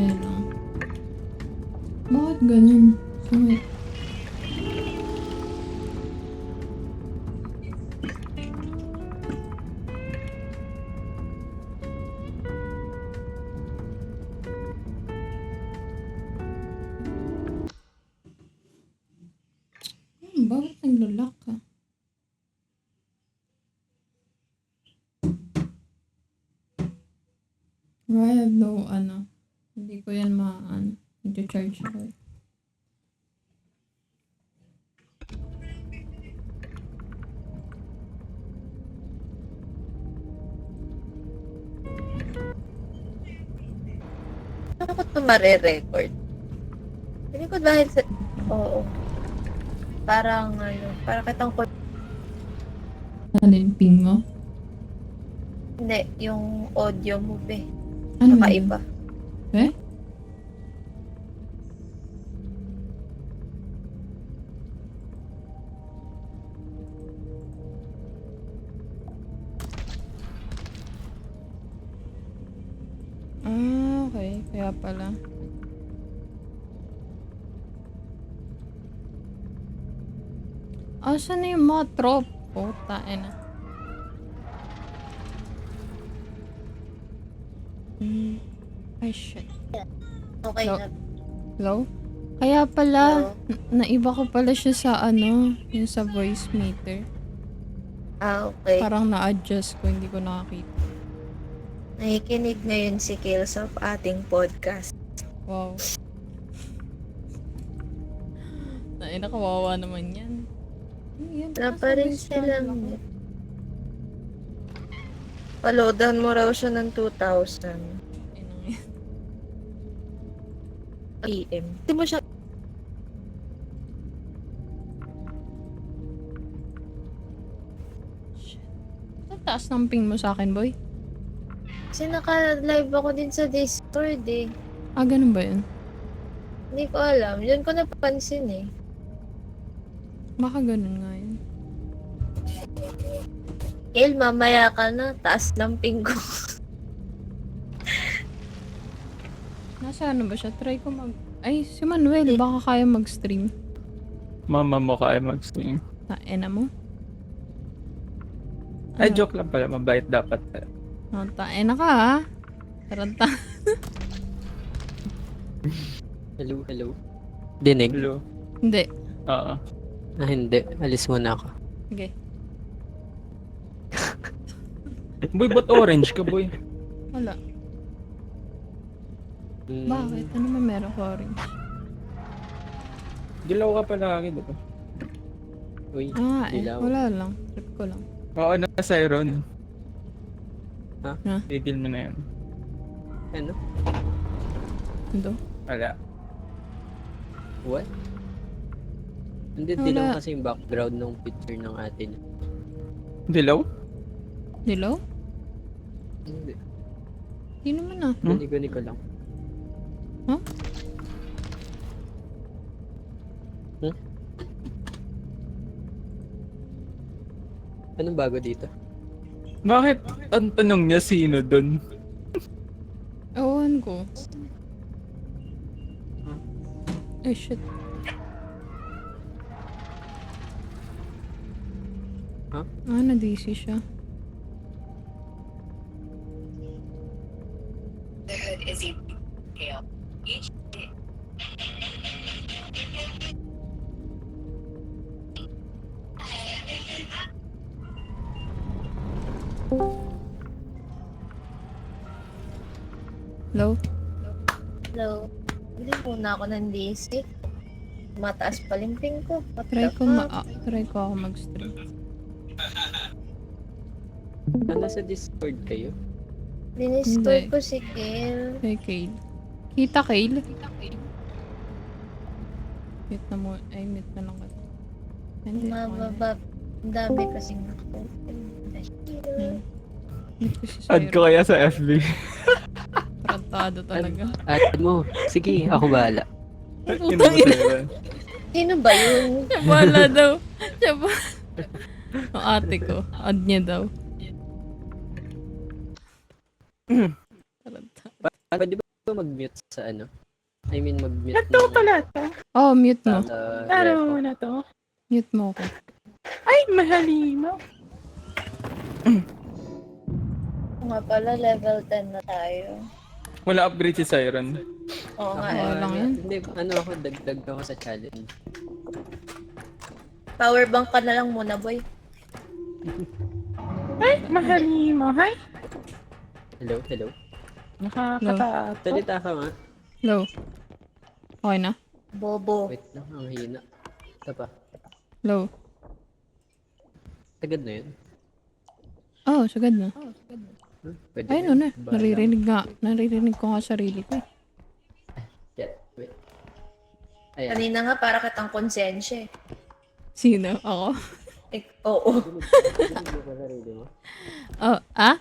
Ayun lang. Bakit ganun? Sumit. Bakit naglalak ka? I have no, hindi ko yan i-charge ko eh. Ano ko ito mare-record? Hindi ko dahil sa... Oo. Parang parang kitang ko... Ano yung ping mo? Hindi, yung audio mo be. Ano Saka yun? iba. Eh? Okay. Kaya pala. Saan na yung mga trop? Puta, na. Ay, shit. Okay Hello? na. Hello? Kaya pala, Hello? naiba ko pala siya sa yung sa voice meter. Okay. Parang na-adjust ko, hindi ko nakakita. Nakikinig ngayon si Kale sa ating podcast. Wow. Kawawa naman yan. Ano yan? Wala pa rin silang... Paloadan mo raw siya ng 2,000 Inang yan. PM. Hindi mo siya... Ang taas ng ping mo sa akin, boy. Kasi naka-live ako din sa Discord eh. Ganun ba yun? Hindi ko alam. Yun ko napansin eh. Baka ganun nga yun. Kale, mamaya ka na. Taas ng ping ko. Nasa ano ba siya? Try ko Ay, si Manuel, baka kaya mag-stream. Mama mo kaya mag-stream. Na mo? Ay, joke lang pala. Mabait dapat. Na ka ha? Taranta. Hello, hello. Dinig? Hello. Hindi. Oo. Hindi. Alis muna ako. Sige. Boy, ba't orange ka, boy? Wala. Mm, Bakit? Ano ba meron ko orange? Dilaw ka palagi, diba? Uy, dilaw. Wala lang. Trip ko lang. Oo, nasa Iron. Ha? Tigil mo na yun. Ano? Ito. Wala. What? Hindi, Wala. dilaw kasi yung background ng picture ng atin. Dilaw? Dilaw? Hindi. Di naman Hmm? Guni-guni ko lang. Huh? Hmm? Anong bago dito? Bakit? Ang tanong niya sino dun? Ewan ko. Ay, shit. Huh? Na-DC siya. The hood is scale. Each Hello? Hello. Hindi muna ako ng DC. Mataas palimping ko. What Try the ko fuck? try ko ako mag-stream. Nasa Discord kayo? Dinistore Hindi. ko si Kale. Kay Kale. Kita, Kale? Mute na mo. Ay, mute na lang ka. Hindi. Mababa. Ang dami kasing ako. Mute ko si Add Syro. ko kaya sa FB. Tarantado talaga. Add mo. Sige, ako bahala. Putang ina. Sino ba yun? Siya bahala daw. Siya ba? Ang ate ko. Add niya daw. Tarantado. Pwede ba ba mag-mute sa ano? I mean, mag-mute Ito pala to. Oh, mute mo. sa Laro repo. na to. Mute mo ako. Ay, mahalimaw. Oo nga pala, level 10 na tayo. Wala upgrade si Siren. Oo nga Ako eh. lang yun. Hindi, ano ako, dagdag ako sa challenge. Power bank ka na lang muna, boy. Ay, mahalimaw. Hi. Hello, hello. Nakakatakot. Salita ka nga. Low. Okay na? Bobo. Wait lang, ang hina. Ito pa. Low. Tagad na yun. Oh, sagad na. Pwede Ayun na. Bahala. Naririnig ko nga sarili ko eh. Yeah, wait. Ayan. Kanina nga para kitang konsensya eh. Sino? Ako? Oo. Dinig mo pa sarili mo? Oh, ah?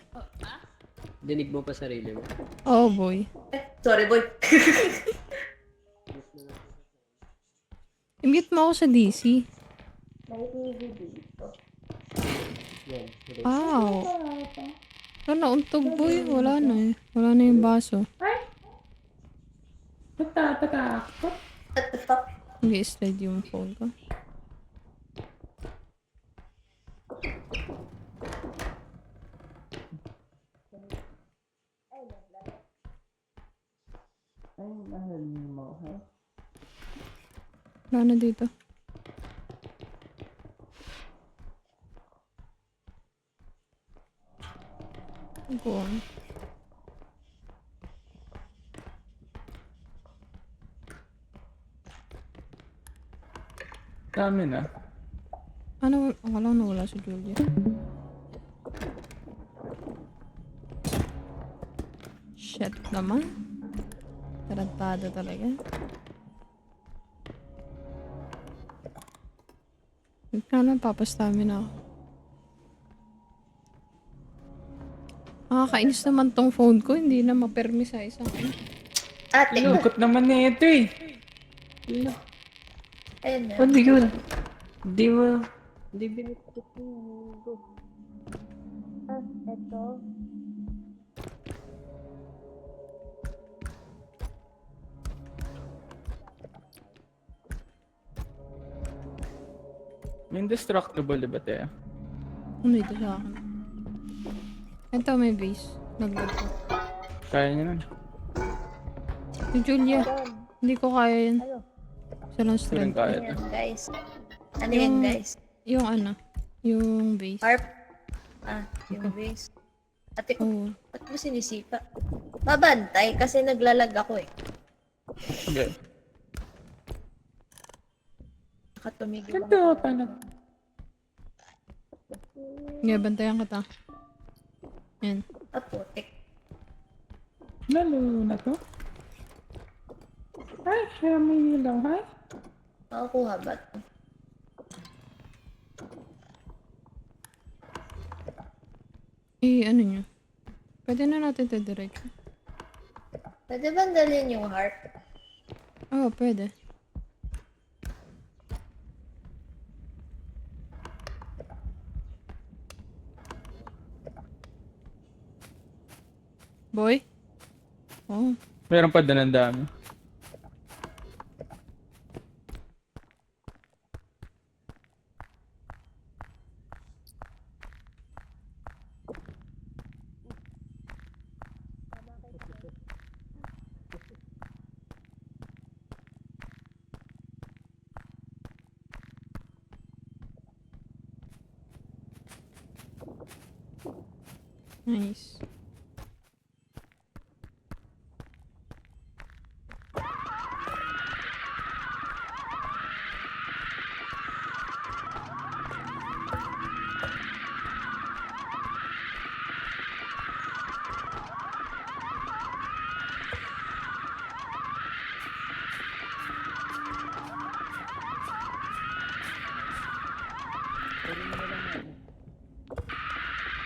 Dinig mo pa sarili mo? Oh boy. Sorry, boy. I-mute mo ako sa DC. Yan. Hello. Wow. Wala na, untog boy. Wala na eh. Wala na yung baso. Natatakot. What the fuck? Hindi slide yung phone ko. Wala na dito. Go on. Dami na. Ano? Akala ko nawala si Julia. Shit naman. Tarantado talaga. Wait ka lang, papastamina ako. Nakakainis naman tong phone ko. Hindi na mapermi sa isang ano. Ate. Lukot naman na ito eh. Ayun na. Ano yun? Hindi mo... Hindi binukot mo. Ito. May indestructible ba tayo? Ano ito sa akin? Ito may base. Naglag ko. Kaya niya nun. Si Julia. Hindi ko kaya yan. Isa lang Hindi rin strength. kaya Ano ito. yan, guys? Ano yan, guys? Yung ano? Yung base. Harp? Ah, yung base. Ate ko, Oo. ba't mo sinisipa? Mabantay kasi naglalag ako eh. Okay. Nakatumigil lang. Ito pala. Nga, bantayan kita. Yan. Ah, putik. Lalo na to. Ay, siya may ilaw. Hi. Makakuha ba ito? Eh, ano nyo? Pwede na natin ito diretso. Pwede ba dalhin yung harp? Oo, pwede. Boy? Oh, Meron pa din ang dami. nice.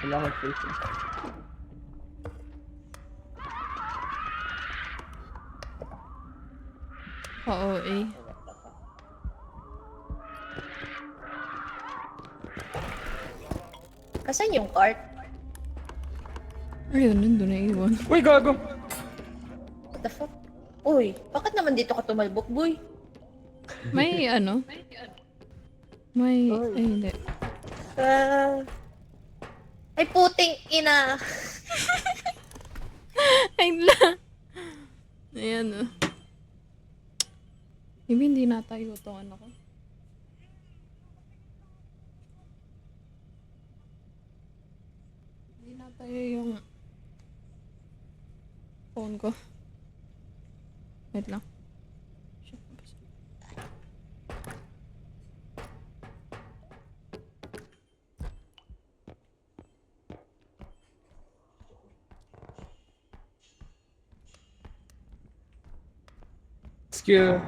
Wala akong space. Oo, eh. Kasan yung cart? Ayun, nandun na iwan. Uy, gago! What the fuck? Uy, bakit naman dito ka tumalbok, boy? May ano? May... Ay, hindi. Ah... ay, puting ina. Ay, la. Ayan, oh. Hindi na tayo itong ano ko. Hindi na tayo yung phone ko. Wait lang. Shit, nabasa. Excuse.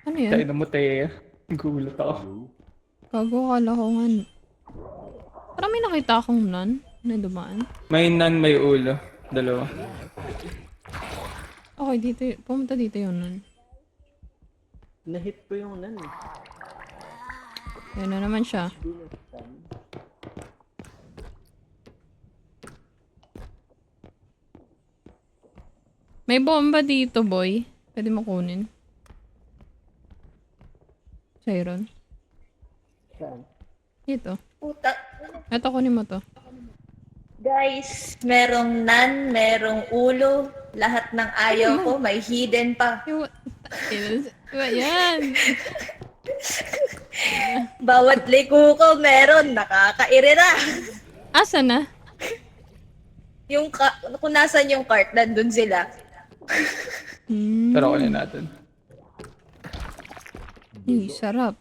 Ano yan? Tayo na mo tayo. Gulat ako. Gago, kala ko nga. Parang may nakita akong nun na dumaan. May nan, may ulo. Dalawa. Okay, dito, pumunta dito yun nun. Na-hit ko yung nan eh. Yan na naman siya. May bomba dito, boy. Pwede mo kunin. Siron. Saan? Dito. Puta. Eto, kunin mo to. Guys, merong nan, merong ulo. Lahat ng ayaw ko, may hidden pa. Yung... Diba yan? Bawat liko ko meron, nakakairira. Asa na? Yung kung nasan yung cart, nandun sila. Pero kunin natin. Sarap.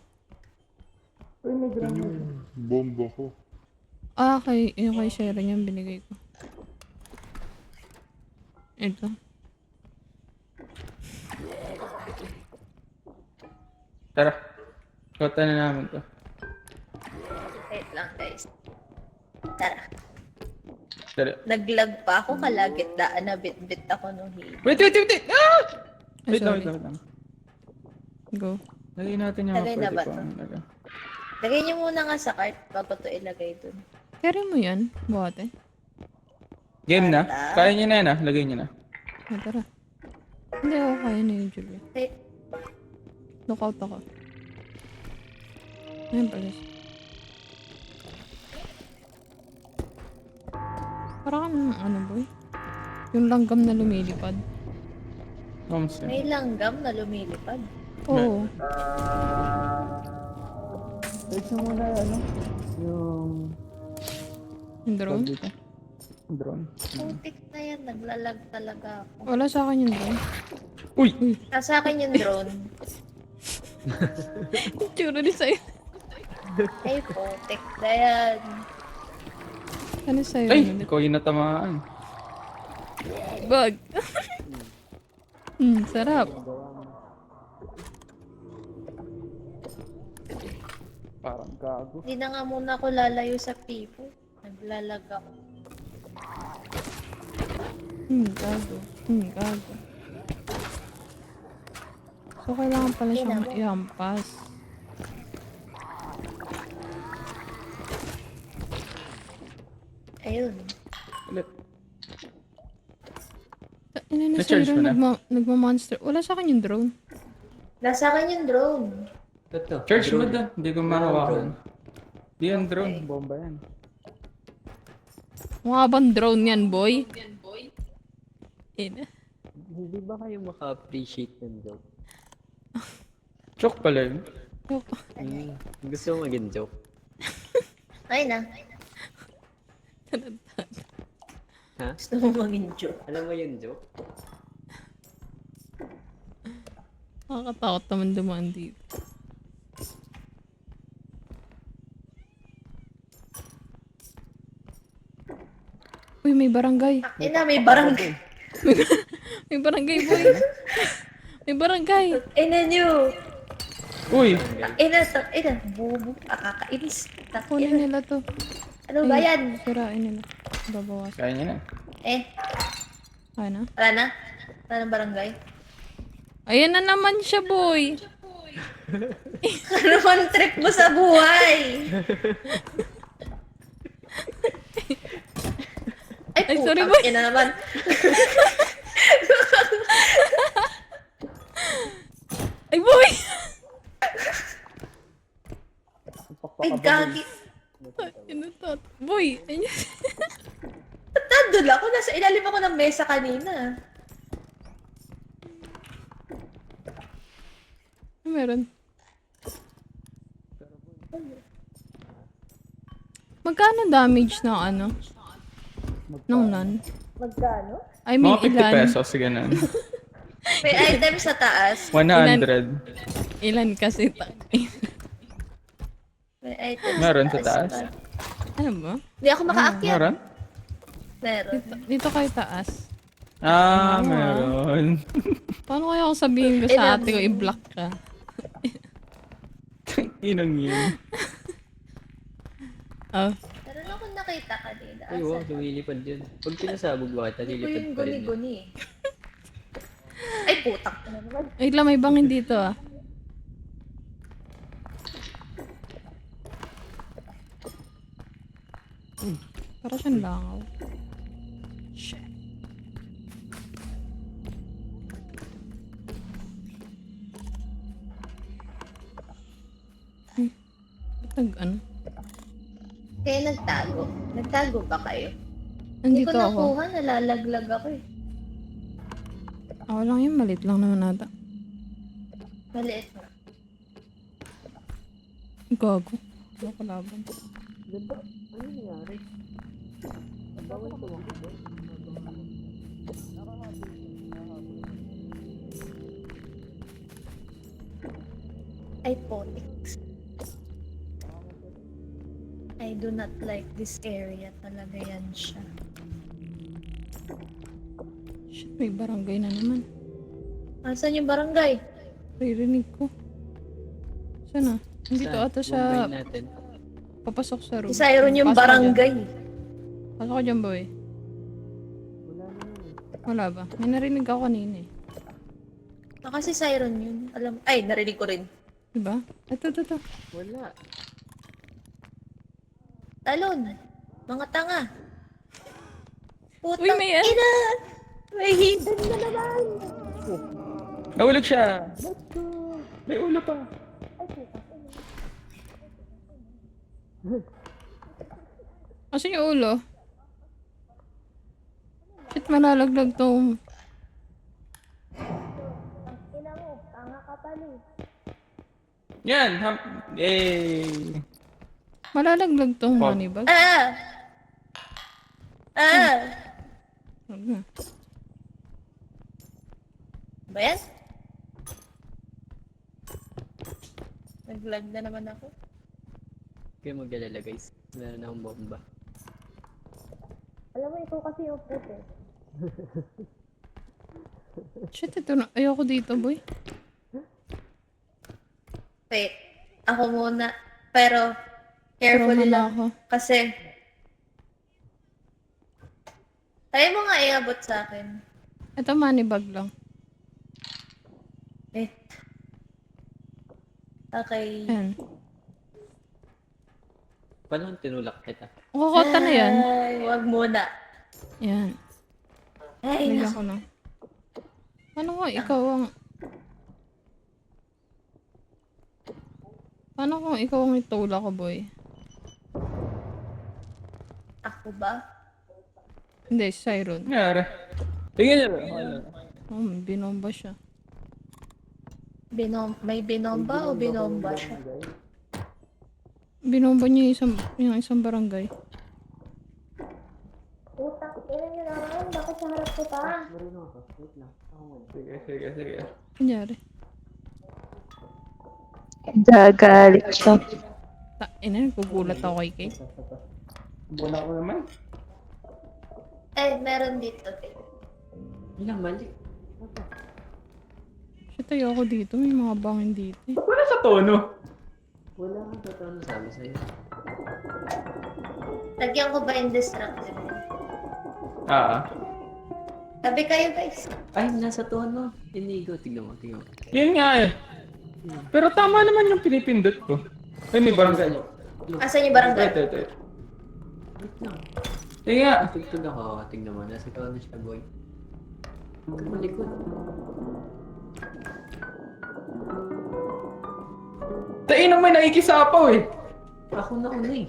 Bomba ko. Ah, yung kay Sharon yung binigay ko. Ito. Tara. Kota na namin to. Wait lang, guys. Tara. Dali. Naglag pa ako, kalagitdaan na bit-bit ako nung hilo. Wait! Ah! Ay, Wait lang, sorry. wait lang. Go. Lagay natin yung Lagay na pwede ba pang to? lagay. Lagay niyo muna nga sa cart bago to ilagay dun. Carry mo yan, bote. Game na? Tara. Kaya nyo na yan ah. Lagay nyo na. Ah, tara. Hindi ako kaya na yung Julia. Wait, Lookout ako. Ayan pala siya. Parang ano boy? Yung langgam na lumilipad. Kamusta? may langgam na lumilipad. Oo. Search mo muna ano? Yung... Yung drone? dito. Drone. Putik na yan, naglalag talaga ako. Wala sa akin yung drone. Uy! Nasa akin yung drone. Tsura din sa'yo. Ay, putik na yan. Ano sa'yo? Ay! ulit? Ikaw yung natamaan. Bug. Sarap. Parang gago. Hindi na nga muna ako lalayo sa pipo. Naglalag ako. Gago. Gago. So, kailangan pala siyang ihampas. Ayun. Ulit. Ina na Na-charge sa'yo mo na? nagma-monster. Wala sa akin yung drone. Nasa akin yung drone. Ito. Church mo doon. Hindi ko mahawakan. Di yan drone. Okay. Bomba yan. Mukha bang drone yan, boy? Ina. Hindi ba kayo maka-appreciate ng joke? Chok pala yun. Gusto mo maging joke? Ay na. Ha? Gusto mo maging joke. Alam mo yung joke? Nakakatakot naman dumaan dito. Uy, may barangay. Ina, may barangay. May barangay, boy. May barangay. Ina nyo. Uy! Ina, bubu. Kakainis. Kunin nila to. Ano ba yan? Sirain nila. Babawas. Kaya niya na. Eh, Kaya na? wala na? Wala ng barangay? Ayan na naman siya, boy. Ano man trip mo sa buhay? Ay, Ay, sorry, Putang boy. ina naman. Ay, boy! Ay, gagi. Ano to? Boy! Ayun. Ba't nandun ako? Nasa ilalim ako ng mesa kanina. Ano meron? Magkano damage ng ano? Nung nun? Magkano? I mean, Mga 50 ilan? pesos, ganun. May item sa taas. 100. Ilan kasi May item Meron sa sa taas. taas? Ano ba? Hindi ako makaakyat. Meron? Meron. Dito kayo taas. Meron. Paano kaya kung sabihin ko sa ate ko i-block ka? Inong yun. Oh. Meron akong nakita kanina. Ay, wow, lumilipad yun. Pag pinasabog ba kita, Hindi ko lilipad yung pa rin. yun. guni-guni eh. Ay, putak na naman. Wait lang, may bangin dito ah. Para siyang langaw. Shit. Ba't ano? Kaya nagtago. Nagtago ba kayo? Hindi ko Nandito ako. nakuha, nalalaglag ako eh. Ako lang yun, malit lang naman nata. Maliit na. Gago. Ano kalaban? Ganda. Ano nangyari? Bawal ko lang. Ay, phonics. I do not like this area. Talaga yan siya. Shit, may barangay na naman. Asan yung barangay? Ririnig ko. Sana? Nandito ata sa... Bombay natin. Papasok sa room. Si Siron yung Pasok ka barangay. dyan. Pasok ko dyan, boy. Wala ba? May narinig ako kanina eh. Kasi Siron yun. Alam, ay, narinig ko rin. Diba? Ito. Wala. Talon. Mga tanga. Uy, Putang may ano? ina! May hidden na naman! Nahulog siya. May ulo pa. Asan yung ulo? Shit, malalaglag tong... Ina mo, tanga ka pa ni. Yan. Malalaglag tong Pop. money bag. Ah! Ah! Wag na. Ba yan? Naglag na naman ako. Kaya mag-alala guys. Meron na akong bomba. Alam mo, ikaw kasi yung puti. Shit, ito na. Ayoko dito, boy. Wait, ako muna. Pero, carefully Trauma na lang. ako. Kasi, tayo mo nga iabot sa akin. Ito money bag lang. Eh. Okay. Ayan. Paano kung tinulak kita? Kukota na yan. Ay, wag muna. Yan. Ay, Bigyan naku. ko na. Paano kung ikaw ang... Paano kung ikaw ang itula ko, boy? Ako ba? Hindi, si Siron. Nangyari. Tingnan niyo. Oh, may binomba siya. May binomba o binomba siya? Binomba niya yung isang barangay. Utang, ina nyo naman. Bakit sa harap ko pa? Sige. Kunyari. Gagalit siya. Nagugulat ako kay Kate. Wala ko naman. Eh, meron dito. Ilang mali. Shit, ayoko dito. May mga bangin dito eh. Wala sa tono. Wala kang totoo nasabi sa'yo. Lagyan ko ba indestructible? Tabi kayo, guys. Ay, nasa tono. Inigo. Tignan mo. Yun nga eh. Pero tama naman yung pinipindot ko. Ay, may barangay. Asan yung barangay? Ito. Wait lang. Kaya, Tugtog ako. Tingnan mo. Nasa ikaw na siya, boy. Kumalikod. tayo naman nakikisapaw eh. Ako na una eh.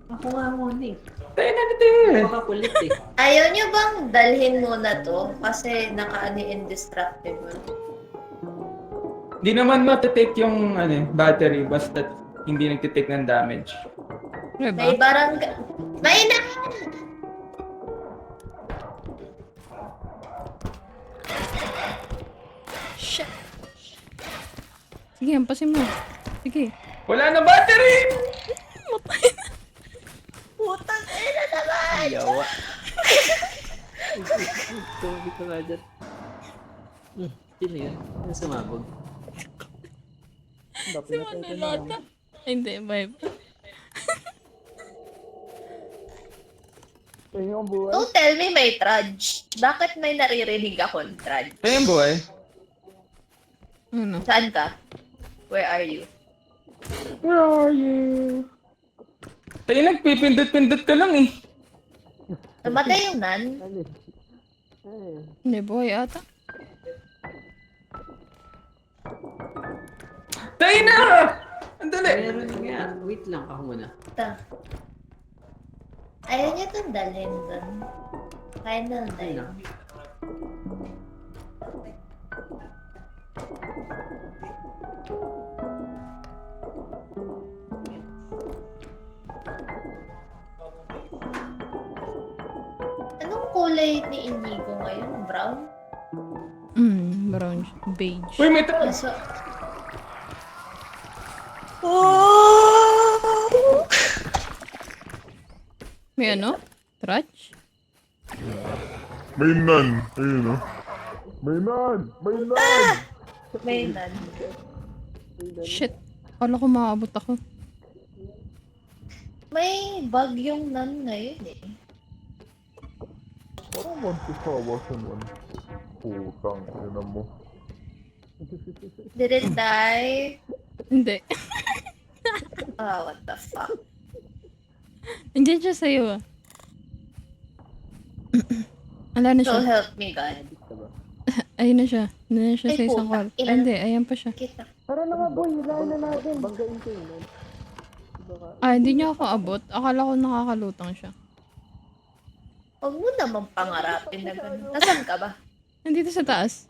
Ako nga muna eh. Tayo na dito eh. Makakulit eh. Ayaw niyo bang dalhin muna to? Kasi naka-indestructible. Di naman matitake yung battery basta hindi nagtitake ng damage. Diba? May barangay... May na! Shit. Sige, hampasin mo. Sige. Wala na battery! Putang ina naman! Yawa. Tumabit ka nga dyan. Yun na yun. Ano sumabog? Si Manolota. Ay, hindi, vibe. Don't tell me may trudge. Bakit may naririnig akong trudge? Ayun boy. Ano? Saan ka? Where are you? Where are you? Tayo nagpipindot-pindot ka lang eh. Namatay yung nan? Hindi, boy ata. Tayo na! Andali! Meron nga. Wait lang ako muna. Ito. Ayaw niya itong dalhin doon. Final na Ayun yun. na. Anong kulay ni Inigo ngayon? Brown? Brown, beige. Uy, may So... Oh! May ano? Trudge? May nan. Ayun, oh. May nan! May nan! May nan. Shit. Kala ko maabot ako. May bug yung nan ngayon eh. Parang mantisawa siya nun. Putang, ina mo. Did it die? Hindi. Oh, what the fuck? Hindi siya sa'yo ah. Ala na So siya. help me God. Ayun na siya. Ayun na siya Ay, sa isang puta. call. Ay, hindi. Ayan pa siya. Kita. Ah, hindi niya ako abot. Akala ko nakakalutang siya. Huwag mo naman pangarapin na gano'n. Nasaan ka ba? Nandito sa taas.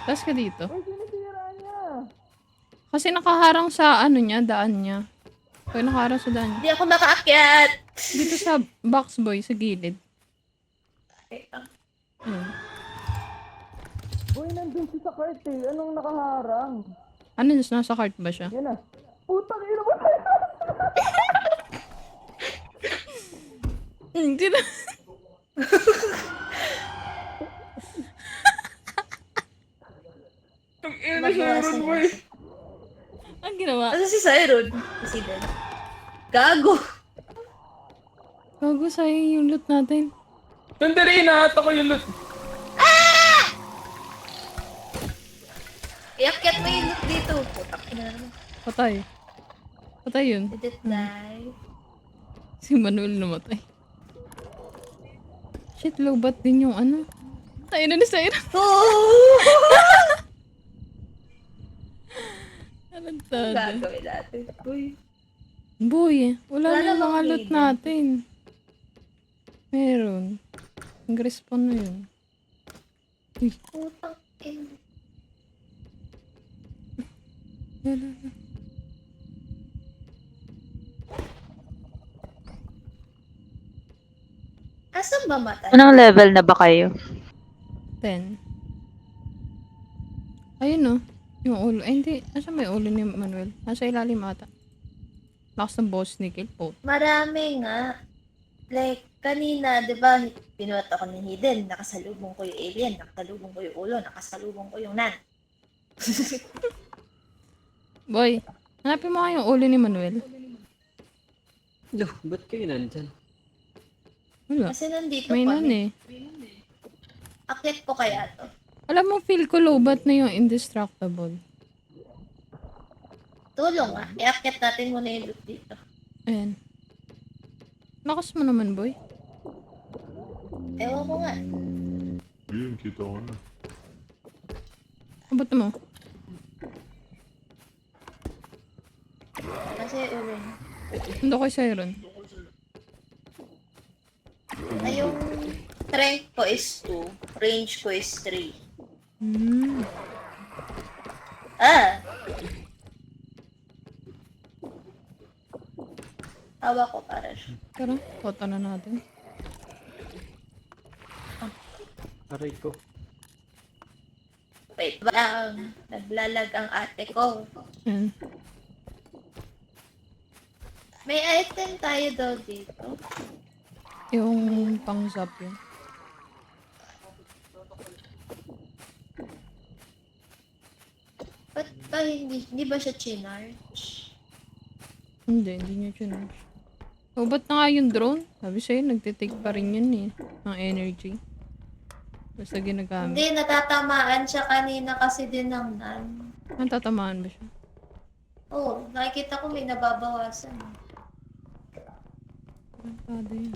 Taas ka dito. Kasi nakaharang sa ano niya, daan niya. Kaya nakaharang sa daan niya. Hindi ako makaakyat! Dito sa box boy, sa gilid. Okay, Ayun. Boy, nandun siya sa cart eh. Anong nakaharang? Ano, nasa cart ba siya? Yan na. Putang ina mo! Hindi na. Ang ina siya ron, boy. Ang ginawa? Ano si Siron? President. Gago! Gago sayang yung loot natin. Sandali, inahat ako yung loot. Iakyat mo yung loot dito. Putak na naman. Patay. Patay yun. Did it die? Si Manuel namatay. Shit, lobat din yung ano. Tayo na ni Saira. Oh! Alantado. Gagawin natin. Uy. Boy, wala Wala na yung namang mga loot hidden. natin. Meron. Nag-respawn na yun. Putang ina. Wala. Asan ba matay? Anong level na ba kayo? 10. Ayun no. Yung ulo. Ay hindi. Nasa may ulo ni Manuel? Nasa ilalim ata. Lakas ng boss ni Kill po. Marami nga. Like, kanina, di ba, pinuhat ako ng hidden. Nakasalubong ko yung alien, nakasalubong ko yung ulo, nakasalubong ko yung nan. Boy, hanapin mo nga yung ulo ni Manuel. Lo, ba't kayo nandyan? Wala. Kasi nandito May nan kami. eh. Akit ko kaya to. Alam mo, feel ko lobat na yung indestructible. Tulong ah. Iakit natin muna yung loot dito. Ayan. Lakas mo naman, boy. Ewan ko nga. Ayun, kita ko na. Abot mo. Kasi ulo niya. Hindi ko sa'yo ron. Ay, yung strength ko is 2. Range ko is 3. Hmm. Ah! Tawa ko para siya. Tara, photo na natin. Aray ko. Wait lang. Naglalag ang ate ko. Yan. May item tayo daw dito. Yung pang-zap yun. Ba't ba hindi ba siya chinarge? Hindi niya chinarge. O, ba't na nga yung drone? Sabi sa'yo, nagtitake pa rin yun eh. Ng energy. Basta ginagamit. Hindi, natatamaan siya kanina kasi din ng nan. Natatamaan ba siya? Oo, nakikita ko may nababawasan. Ano yan?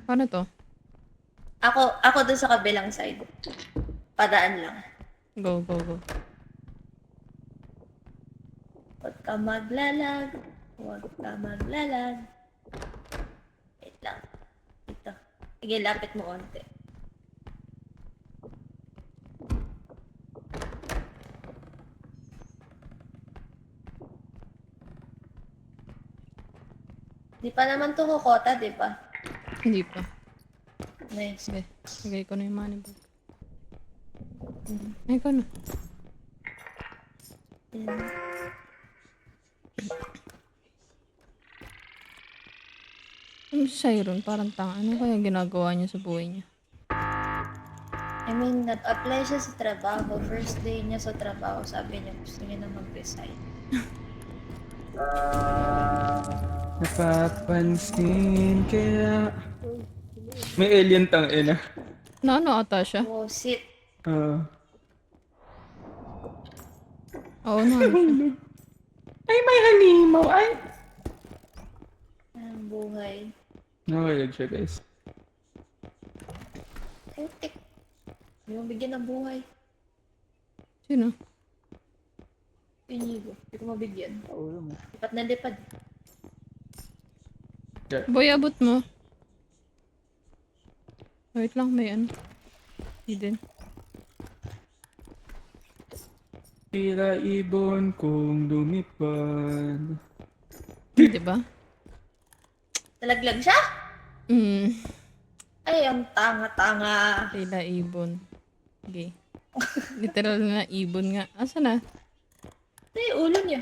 Paano to? Ako doon sa kabilang side. Padaan lang. Go, go, go. Huwag ka maglalag. Huwag ka maglalag. Wait lang. Ito. Sige, lapit mo onte. Di pa naman to kukota, di ba? Hindi pa. Nice. Sige, lagay ko na yung money bag. Ay, ko na. Mm. Ano si Siron? Parang tanga. Ano kaya ginagawa niya sa buhay niya? I mean, nag-apply siya sa trabaho. First day niya sa trabaho, sabi niya gusto niya na mag-resign. Napapansin kaya... May alien tang ina. Na ano ata siya? Oh, sit. Ah. Oo, na ano siya. Ay, may halimaw. Ay! Ang buhay. Nakalag siya, guys. Putik. Hindi mo bigyan ng buhay. Sino? Inigo. Hindi ko mabigyan. Ulo mo. Lipat na lipad. Boy, abot mo. Wait lang, may ano. Hidden. Tila ibon kong lumipad. Di ba? Nalaglag siya? Ay, ang tanga-tanga. Tila ibon. Okay. Literal na ibon nga. Asa na? Ito yung ulo niya.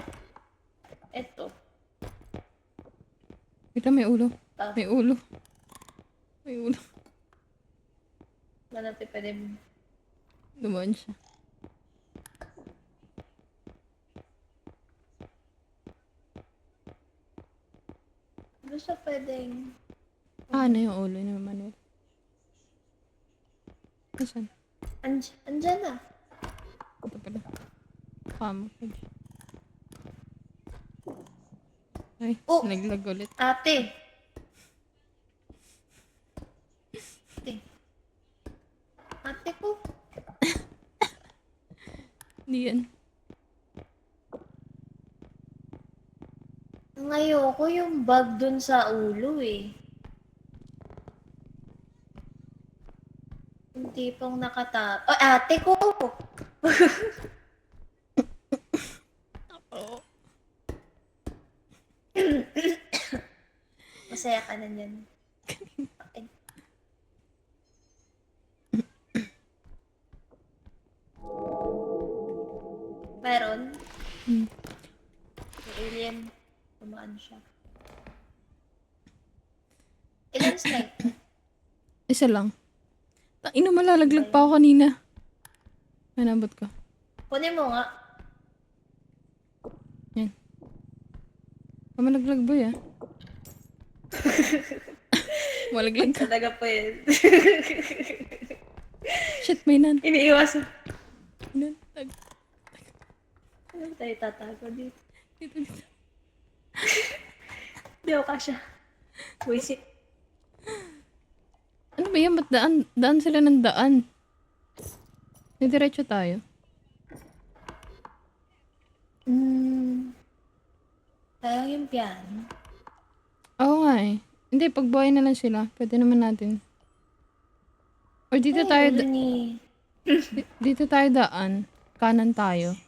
Eto. Ito may ulo. Ah. May ulo. May ulo. Wala natin pwede. Dumaan siya. Ano siya pwedeng... Ano yung ulo ni Manuel? Nasaan? Andyan na. Ito pala. Kamo. Ay, Oh! naglag ulit. Ate. Ate. Ate ko. Hindi yan. Ngayoko yung bag dun sa ulo eh. Yung tipong nakata... Oh, ate ko! Masaya ka na yan. Okay. Meron. Yung alien. Tumaan siya. Ilan strength? Isa lang. Ina, malalaglag pa ako kanina. Manabot ko. Kunin mo nga. Yan. Malaglag ba yan? Malaglag ka. Talaga po yun. Shit, may nan. Iniiwasan. Nan. tayo tatago dito? Dito, dito. Hindi ako kasya. Wisit. Ano ba yan? Ba't daan? Daan sila ng daan. Diretso tayo. Sayang yung piano. Oo nga eh. Hindi, pagbuhay na lang sila. Pwede naman natin. Or dito Ay, tayo, ulo ni... dito tayo daan. Kanan tayo.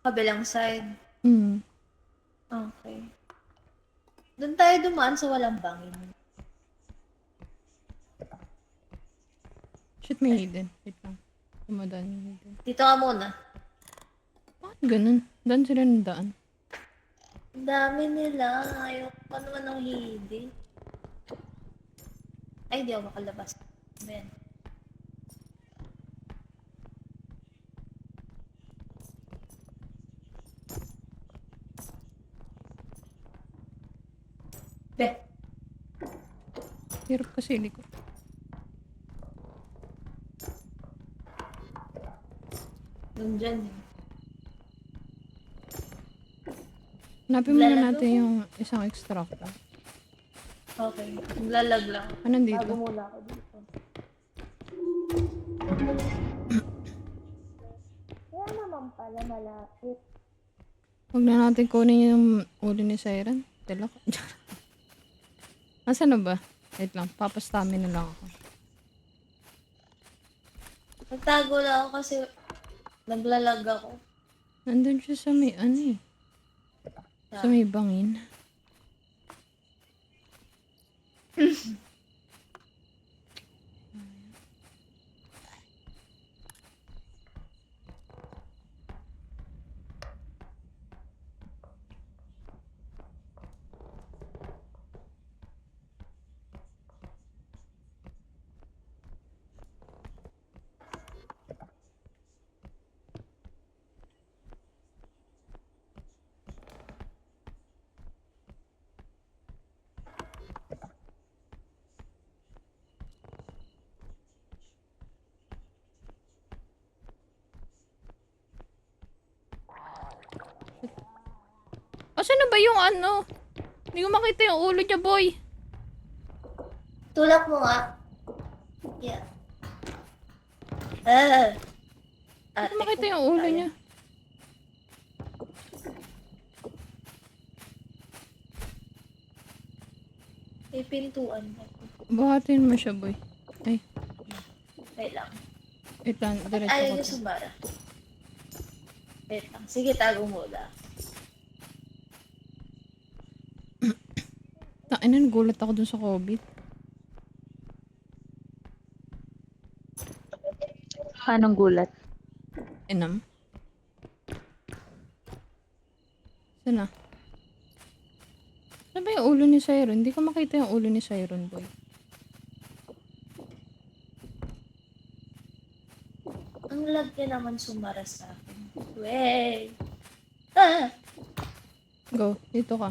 Kabilang side. Hmm. Okay. Doon tayo dumaan sa walang bangin. Shit, may hidden. Wait lang. Tumadaan yung hidden. Dito ka muna. Bakit ganun? Daan sila ng daan. Ang dami nila. Ayaw pa naman ng hidi. Ay, di ako makalabas. Ben. Be. Hirap kasi likod. Nandyan. Hanapin muna Lalaro natin ko. yung isang extractor. Okay. Naglalag lang. Anong dito? Bago muna ako dito. Kaya naman pala malapit. Huwag na natin kunin yung ulo ni Siren. Tilak. Asan na ba? Wait lang. Papastami na lang ako. Nagtago lang ako kasi naglalag ako. Nandun siya sa may ano eh. Sa may bangin. Asan na ba yung ano? Hindi ko makita yung ulo niya, boy. Tulak mo nga. Yeah. Ah. Hindi ko makita yung ulo niya. May pintuan na. Buhatin mo siya, boy. Ay, Wait lang. wait lang. Diretso Ayaw ko. niyo sumara. Wait lang. Sige, tago muna. Ano, nagulat ako dun sa COVID. Anong gulat? Enam. Sana. Saan ba yung ulo ni Siren? Hindi ko makita yung ulo ni Siren, boy. Ang lag niya naman sumara sa akin. Wey! Ah! Go, dito ka.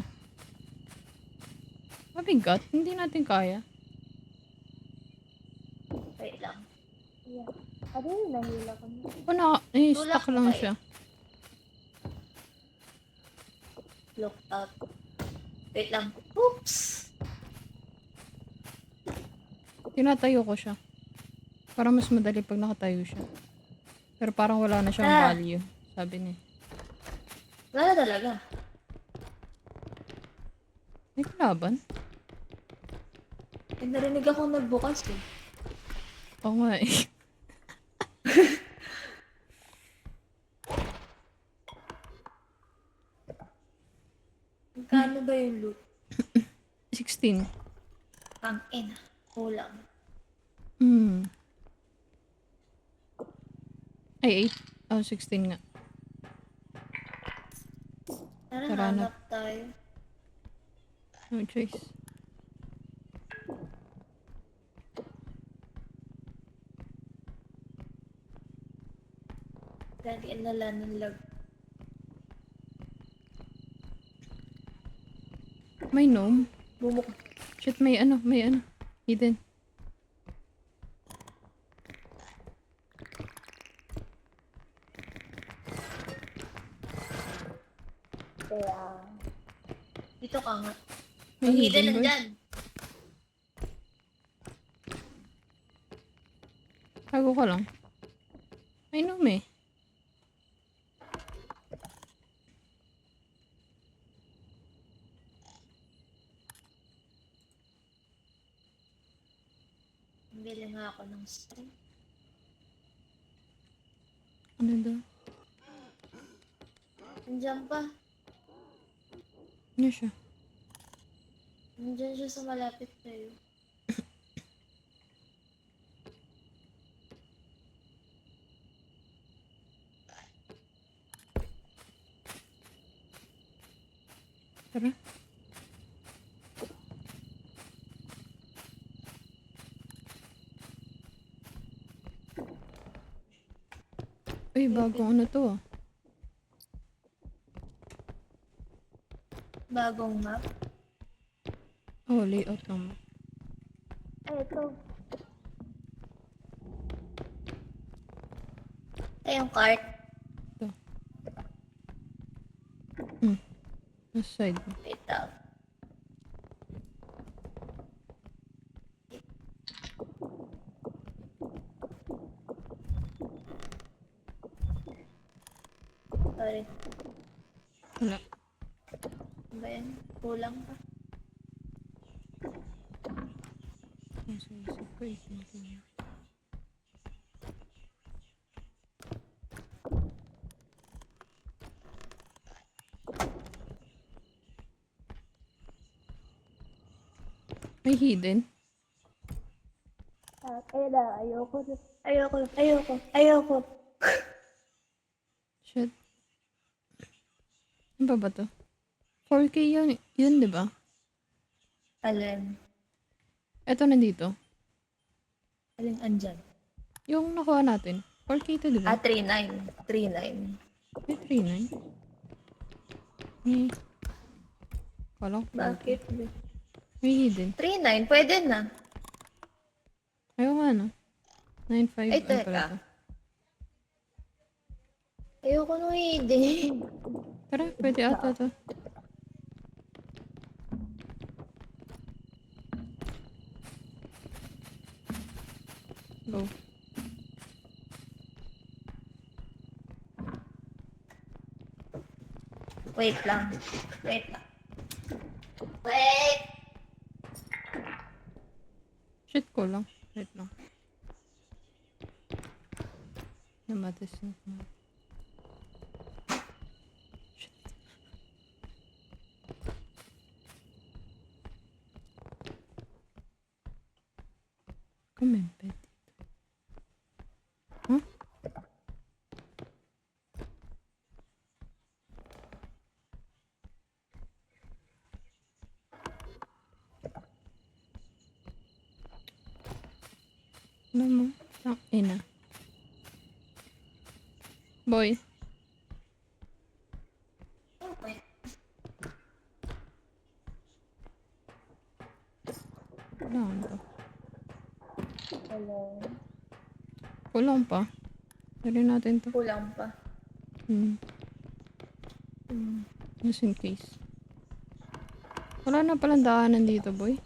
Mabigat, hindi natin kaya. Wait lang. Yeah. Ano yung nahila ko niya? Stuck Tulak lang mo siya. Look out. Wait lang. Oops! Tinatayo ko siya. Para mas madali pag nakatayo siya. Pero parang wala na siyang Ah. value. Sabi niya. Wala talaga. May kalaban? Eh, narinig akong nagbukas eh. Oo nga eh. Magkano ba yung loot? 16. Ang ina. Kulang. Hmm. Ay, 8. Oh, 16 nga. Tara, Tara na. hanap tayo. No choice. Lagyan na lang ng lag. May gnome. Bumuk. Shit, may ano. Hidden. Kaya, dito ka nga. May Ang hidden hidden boy. nandyan. Tago ka lang. Ay, no, me. Bili nga ako ng string. Ano daw? Nandiyan pa. Ano siya? Nandiyan siya sa malapit sa'yo. Tara. Uy, bagong ano to ah. Bagong map. Oh, layout naman. Ay, ito. Ay, yung cart. Nasa side mo. Wait lang. Sorry. Wala. Ano ba yan? Kulang pa. Nasa isip ko, isin ko yun. May hidden? Kaya na, ayoko. Ayoko. Shit. Ano ba to? 4K yun, di ba? Alin? Ito nandito. Alin andyan? Yung nakuha natin. 4K to, di ba? 39. 39. May 3.9. Eh. Kala ko 4K. Bakit? May hidden. 39, pwede na. Ayaw nga, no? 9.5. Ay, teka. Ayoko nung hidden. Tara, pwede ata to. Go. Wait lang. Wait. Shit ko lang. Wait lang. Namatis na ko. Shit. Kumempet. Huh? Ano mo? Tang ina. Boy. Kulang to. Hello. Kulang pa. Pwede natin to. Kulang pa. Just in case. Wala na palang daanan dito, boy.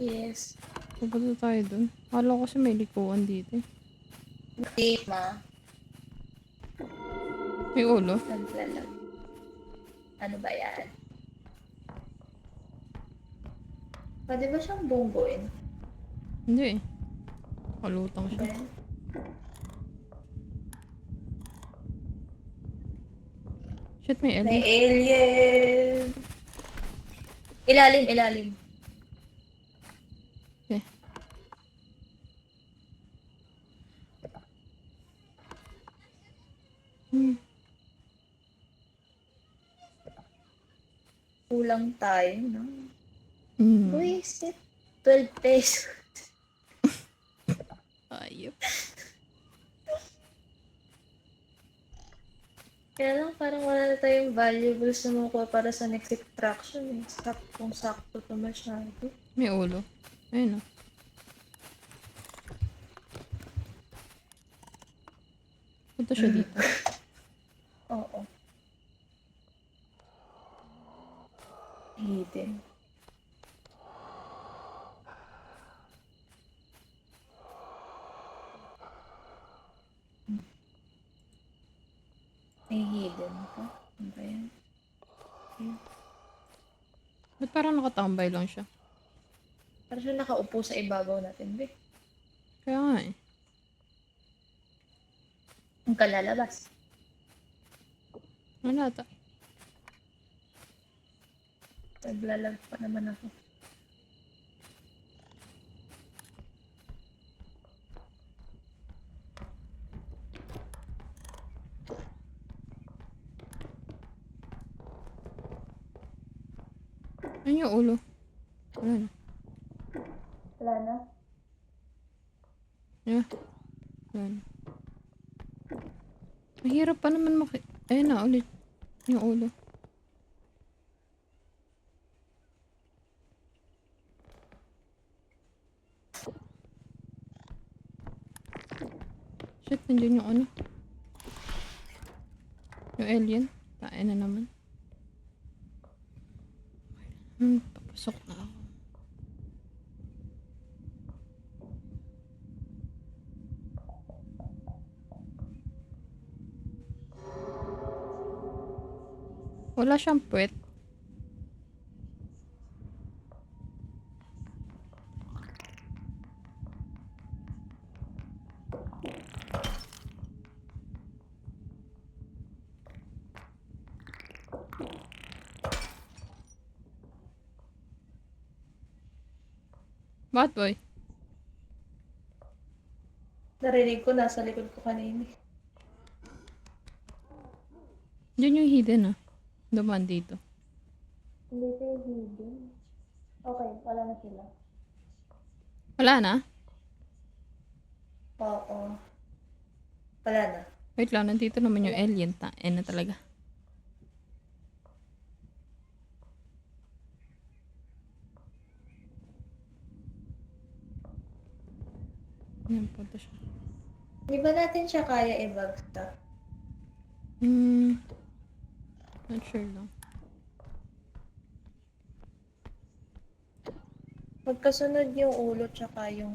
Yes. Pupunta tayo dun. Akala ko kasi may likuan dito. Hindi, ma. May ulo. Naglalag. Ano ba yan? Pwede ba siyang bungguin? Hindi eh. Kalutang siya. Ben? Shit, may May alien. alien! Ilalim. Okay. Kulang tayo, no? Mm. Wasted. 12 pesos. Ayop. Kaya lang parang wala na tayong valuables na makuha para sa next extraction. Eh. Saktong-sakto to masyado. May ulo. Ayun oh. Punta siya dito. Oo. Hidden. May hidden pa. Ano ba yan? Ba't parang nakatambay lang siya? Parang siya nakaupo sa ibabaw natin, be. Kaya nga eh. Ang kalalabas. Wala ata. Naglalag pa naman ako. Ayun yung ulo. Wala na. Wala na. Yeah. Wala na. Mahirap pa naman ayun na ulit. Yung ulo. Shit, nandiyan yung ano. Yung alien. Tain na naman. Papasok na ako. Wala siyang puwet. Bakit boy? Narinig ko, nasa likod ko kanina. Yun yung hidden ah. Dumaan dito. Hindi ko yung hidden. Okay, wala na sila. Wala na? Oo. Wala na. Wait lang, nandito naman yung alien. Tain na talaga. Ayan, punta siya. Di ba natin siya kaya i-bagstop? Not sure lang. Magkasunod yung ulo tsaka yung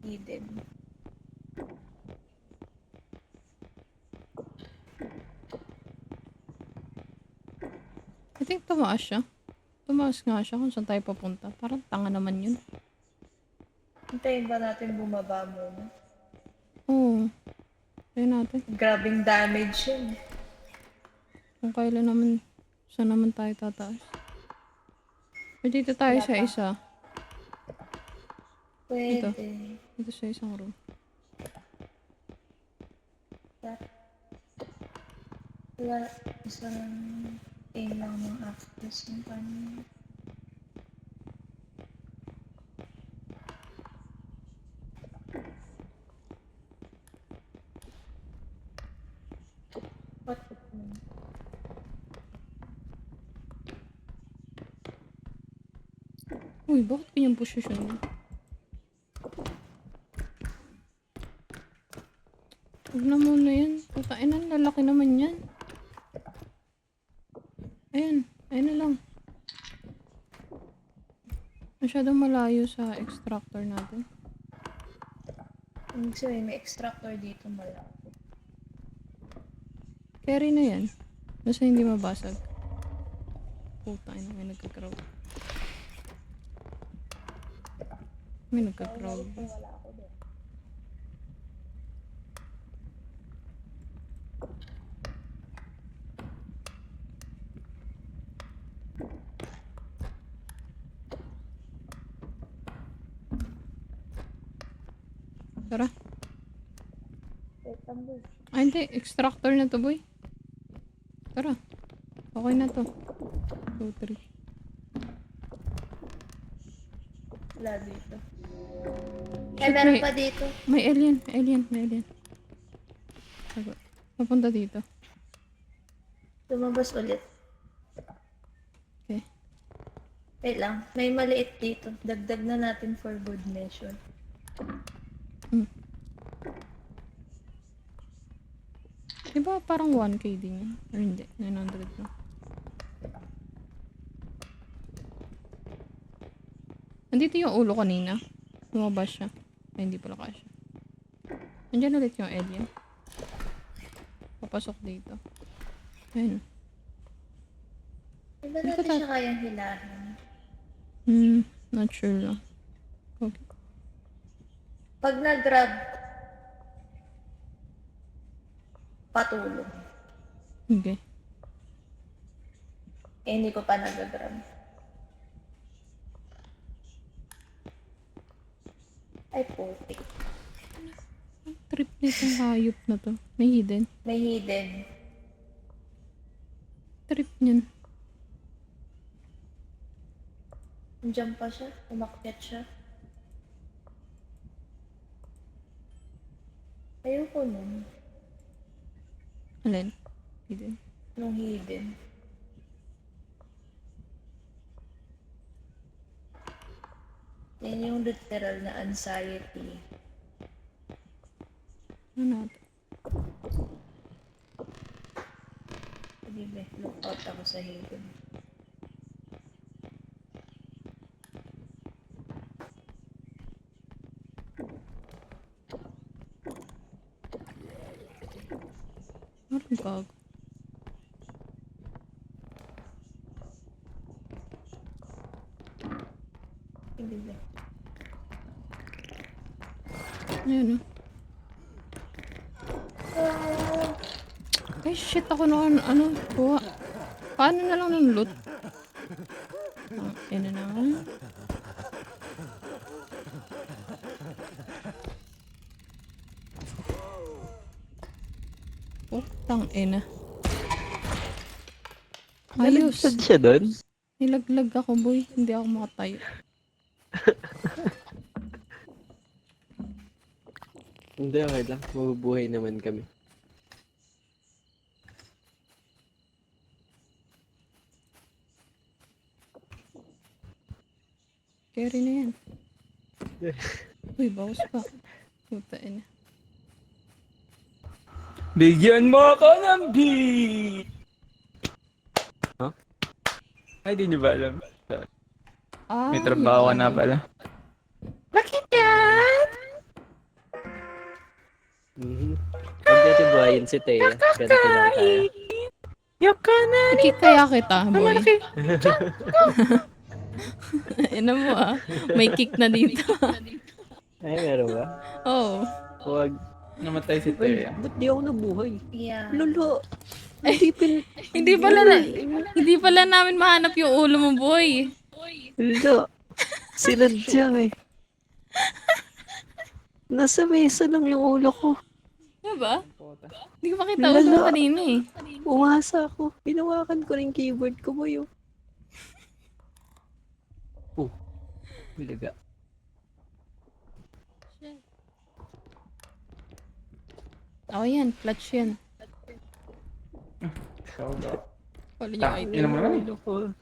hidden. I think tumaas siya. Tumaas nga siya kung saan tayo papunta. Parang tanga naman yun. Hintayin ba natin bumaba muna? Oo. Tayo natin. Grabing damage yun. Kung kailan naman, saan naman tayo tataas. Pero dito tayo Wala sa pa. isa. Pwede. Dito sa isang room. Wala. Isang aim lang ng access yung kanina. What? Uy, bakit kanyang posisyon niya? Huwag na muna yan. Putain na, lalaki naman yan. Ayan, ayun na lang. Masyadong malayo sa extractor natin. Ibig sabihin, may extractor dito malaki. Carry na yan. Basta hindi mabasag. Putain na, may nagka-crowd. May nagka-crowd. Wala ako doon. Tara. Wait, tamboy. Ah, hindi. Extractor na to, boy. Tara. Okay na to. 2, 3. Wala dito. Shit, Ay, meron may- pa dito. May alien. May alien. Sagot. Papunta dito. Lumabas ulit. Okay. Wait lang. May maliit dito. Dagdag na natin for good measure. Diba parang 1K din yun? Or hindi? 900 na. Nandito yung ulo kanina. Lumabas siya. Ay, hindi pala kasya. Nandiyan ulit yung alien. Papasok dito. Ayun. Hindi ba natin siya kayang hilahin? Not sure lang. Okay. Pag nag-grab, patulong. Okay. Eh, hindi ko pa nag-grab. Ay, putik. Trip nitong hayop na to. May hidden. May hidden. Trip niyan. Nandiyan pa siya. Umakyat siya. Ayoko nun. Alin? Hidden. Nung hidden. Yan yung literal na anxiety. Ano natin? Hindi ba? Look out ako sa hidden. Parang gago. Hindi ba? Ayun Ay, shit ako noon. Ano? Kuha. Paano na lang ng loot? Ano naman? Putang ina. Ayos. Nalagtad siya doon? Nilaglag ako, boy. Hindi ako makatayo. Hindi, okay lang. Mabubuhay naman kami. Carry na yan. Uy, bawas pa. Puta ina. Bigyan mo ako ng beat! Huh? Ay, di niyo ba alam? Ah, May trabaho ka na pala. Huwag natin buhayin si Thea. Ganito lang kaya. Ikik kaya kita, boy. Ina mo may kick na dito. Ay, meron ba? Oh. Huwag. Namatay si Ay, Thea. ba't di ako nabuhay? Yeah. Lolo. Hindi pala namin mahanap yung ulo mo, boy. Lolo. Sinadya eh. Nasa mesa lang yung ulo ko. Ano ba? Hindi ko makita ulo mo kanina eh. Umasa ako. Hinawakan ko rin keyboard ko mo yung. Oh. Bilaga. Oh, yan. Clutch yan. Wala niyo item. Yun naman naman. Ulo ko.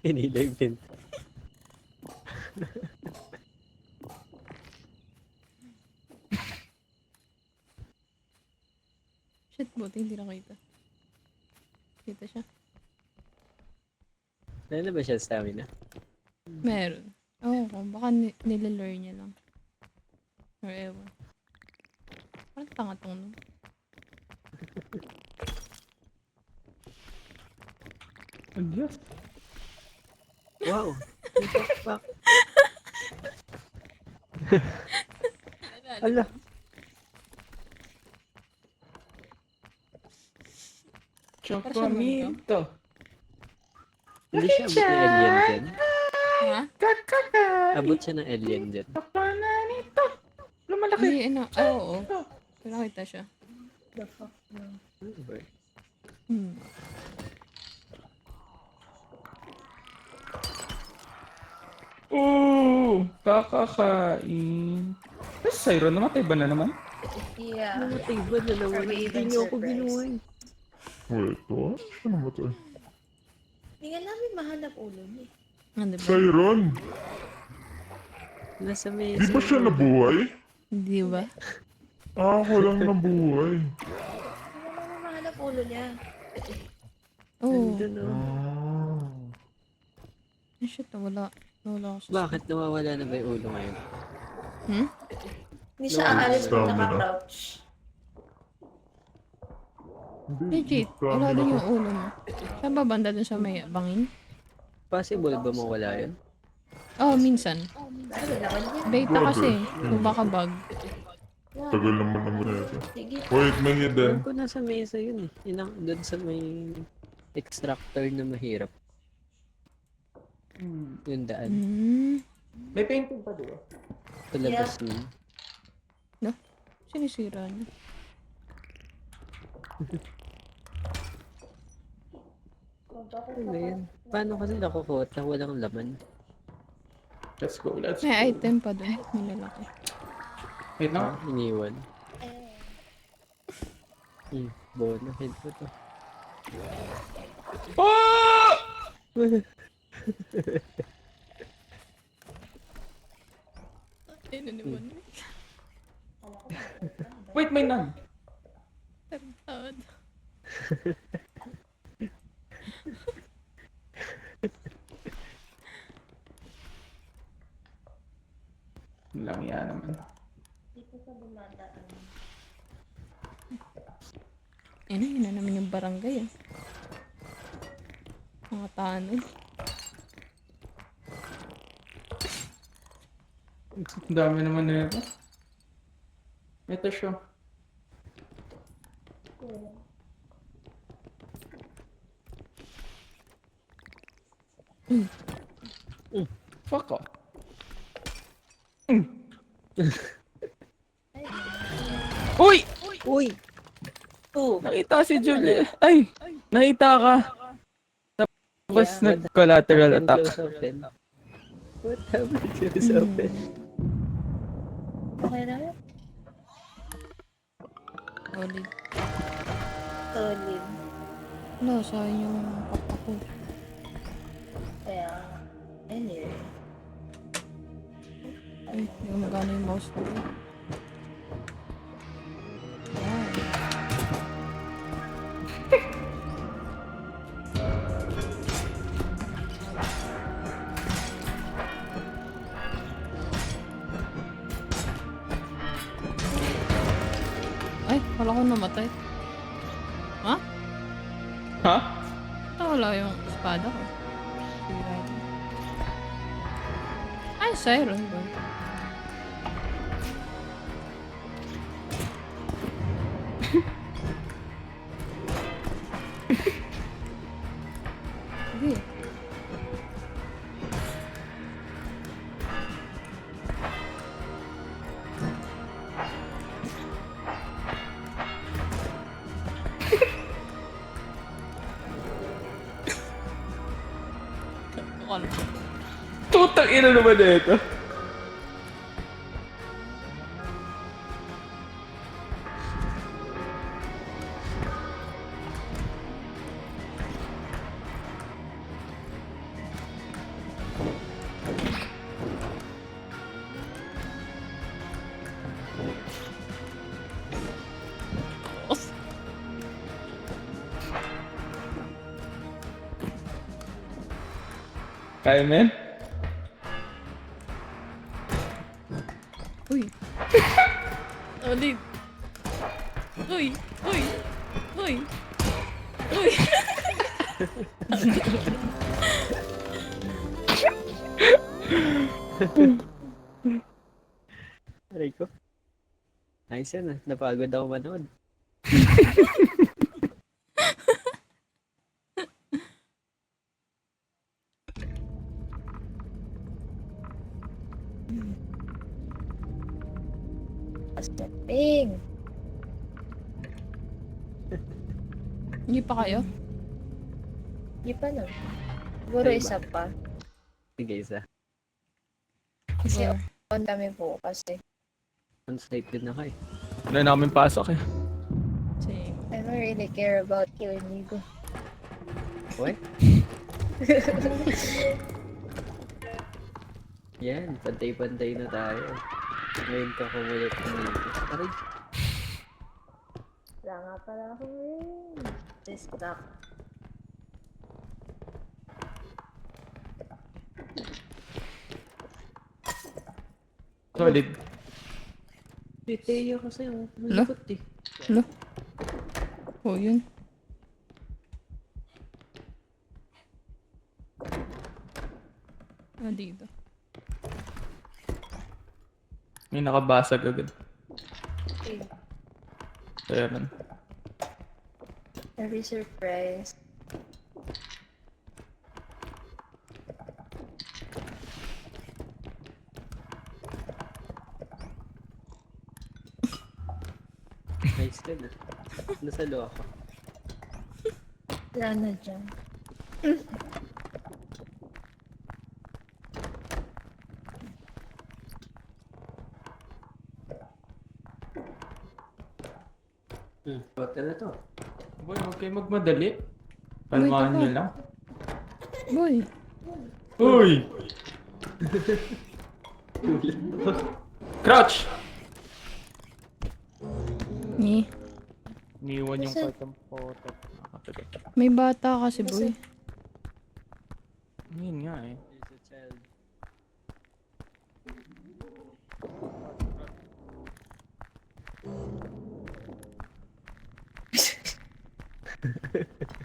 Inilag din. Shit, buti hindi nakita. Kita siya. Ano ba siya stamina? Meron. Oo, baka nilalure niya lang. Or ewan. Parang tanga tong no. Ang Diyos. Wow. Fuck. Ala. Chocolate. Hindi siya abot ng alien dyan. Ha? Abot siya ng alien dyan. Lumalaki. Hindi, ano. Oo. Pero nakita siya. The fuck no. Ano ba? Kakakain. Tapos Siron, namatay ba na naman? Yeah. Namatay ba na naman? Are we Hindi even niyo ako surprised? ginuhay. Wait, what? Ano ba ito? Hindi nga namin mahanap ulo niya. Ano ba? Siren, Nasa may... di ba siya nabuhay? Di ba? Ako lang nabuhay. Hindi nga namin mahanap ulo niya. Oo. Nandun, oh. Ay, shit, wala. Wala ako sa... Bakit nawawala na ba yung ulo ngayon? Hmm? Hindi siya No, aalis pag tama na. naka-crouch. Legit, wala din yung ulo mo. Saan ba banda dun sa may bangin? Possible ba mawala yun? Oh, minsan. Ano naman yan? Beta kasi. Kung baka bug. Tagal naman ang reto. Sige. Wait, may hidden. Alam ko nasa mesa yun eh. Doon sa may extractor na mahirap. Yung daan. Hmm. May painting pa, di ba? Sa labas nun. Sinisira niya. Ano ba yun? Paano kasi nakukuha na walang laman? Let's go, let's go. May item pa dun. May lalaki. Wait na. Iniwan. Bono. Head ko to. Oh! Ano naman? Wait, may none. Tarantad. Lang yan naman. Yun na naman yung barangay ah. Mga tanong. Ang dami naman na ito. Ito siya. Fuck off. Uy! Uy! Oh! Nakita si Julie. Ay! Nakita ka. Tapos nag-collateral attack. Close open. What happened to close open? Okay na yun? Solid. Solid. Wala, sayang yung papa ko. Kaya, anyway. Ay, hindi ko magana yung mouse ko. Wow. Ay, wala ko namatay. Ha? Ha? Wala yung espada ko. Sira din. Ay, Siren ba? Sige. Ano? Tutang ina naman na ito. Kaya, men? Uy. Ulit. Uy. Uy. Uy. Uy. Aray ko. Nice yan ah. Napagod ako manood. Ping! Hindi pa kayo? Hindi pa nun. Siguro Ay, isa pa. Sige, isa. Kasi Siguro. on kami po kasi. On-site din ako eh. Wala na kaming pasok eh. Same. I don't really care about killing Nigo. What? Yan, pantay-pantay na tayo. Ngayon ka kumulit dito. Aray, Wala nga pala akong ring. Stop. Solid. may Teo kasi yung malibot eh. Hala. Oh, yun. Ah, dito. May nakabasag agad. Okay. Kaya man. Very surprised. Nice ka na. Nasalo ako. Wala na dyan. Hotel na to. Boy, huwag kayo magmadali. Kalmahan tama. nyo lang. Boy. Uy! Crouch! Ni. Niwan yung Kasi- kartang photo. Nakakatagal. May bata kasi, boy. Yun nga eh. There's a child.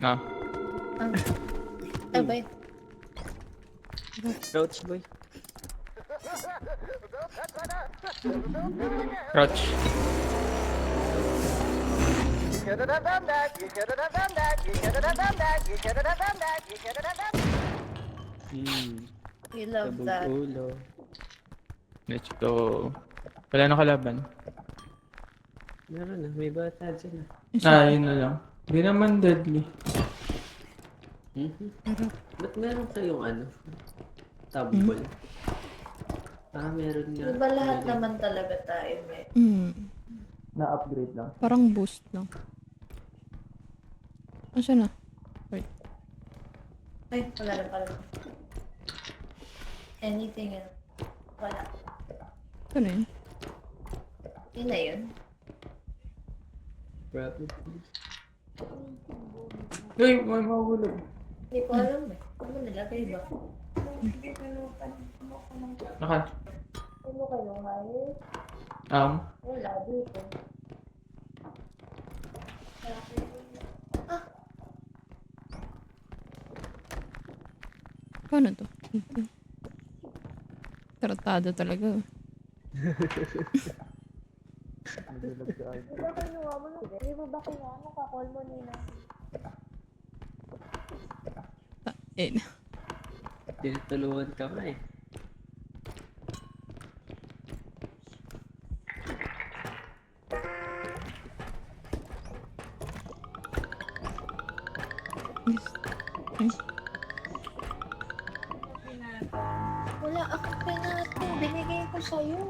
Ah, Ay, bay. Crouch boy. crouch. We love Sabog that. ulo. Let's go. Wala na kalaban. Meron na, may bata dyan ah. Ah, yun na lang. Hindi naman deadly. Ba't meron kayong ano? Tumble? Meron nga. Di ba lahat naman talaga tayo may? Na-upgrade lang. Parang boost lang. Asa na? Ay, wala na pala. Anything else? Wala. Ito na yun. Yun na yun. Probably. Uy, may mahulog. Hindi ko alam eh. Ano nilagay ba? Naka. Ano kayo ngayon? Wala dito. Paano to? Tratado talaga. Hindi mo ba kinuha mo? Kakol mo nila. Eh, Tinutulungan ka pa eh. Wala akong pinato. Binigay ko sa'yo.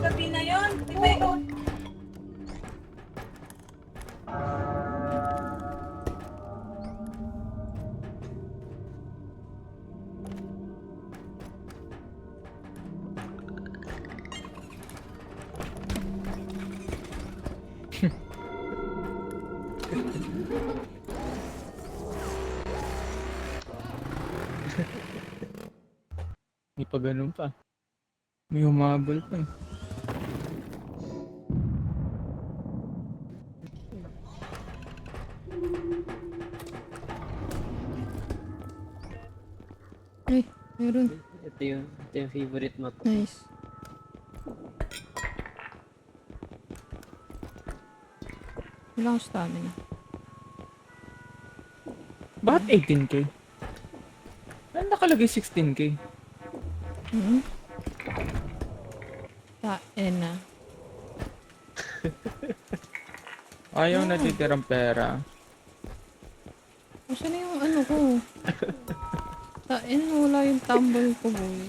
Gabi na yun. Di ba yun? May pa ganun pa. May humabol pa eh. ay, meron. Ito yung favorite map. Nice. Wala akong stamina. Bakit 18k? Ano nakalagay 16k? Tain na. Ayaw natitirang pera. Asa na yung ano ko? Tain, wala yung tumble ko, boy.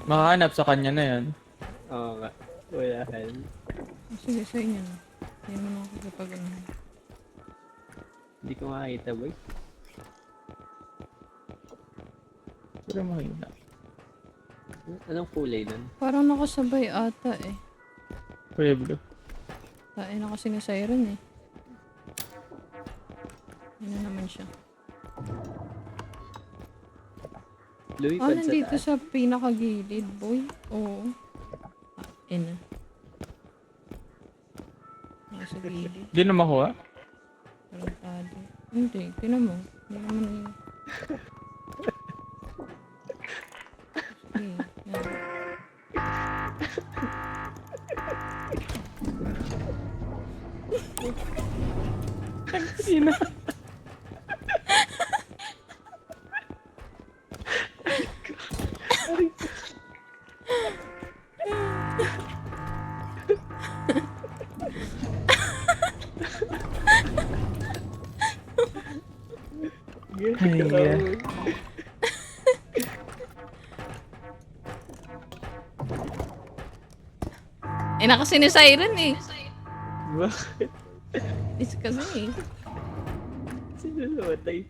Makahanap sa kanya na yan. Oo nga. Wala Sige, sa inyo na. Hindi mo na ako kapag ano. Hindi ko makakita, boy. Pero makita. Anong kulay nun? Parang nakasabay ata eh. Pueblo. Tain na kasi ni Siren eh. Ano naman siya? Lumipad sa Nandito taas. sa pinakagilid, boy. Oo. Ina. Nasa gilid. Hindi na makuha? Tarantado. Hindi, tinan mo. Hindi naman yun. Sige, yan. Sino? Ay, Na kasi ni Siren eh. Bakit? Is kasi eh. Sino namatay?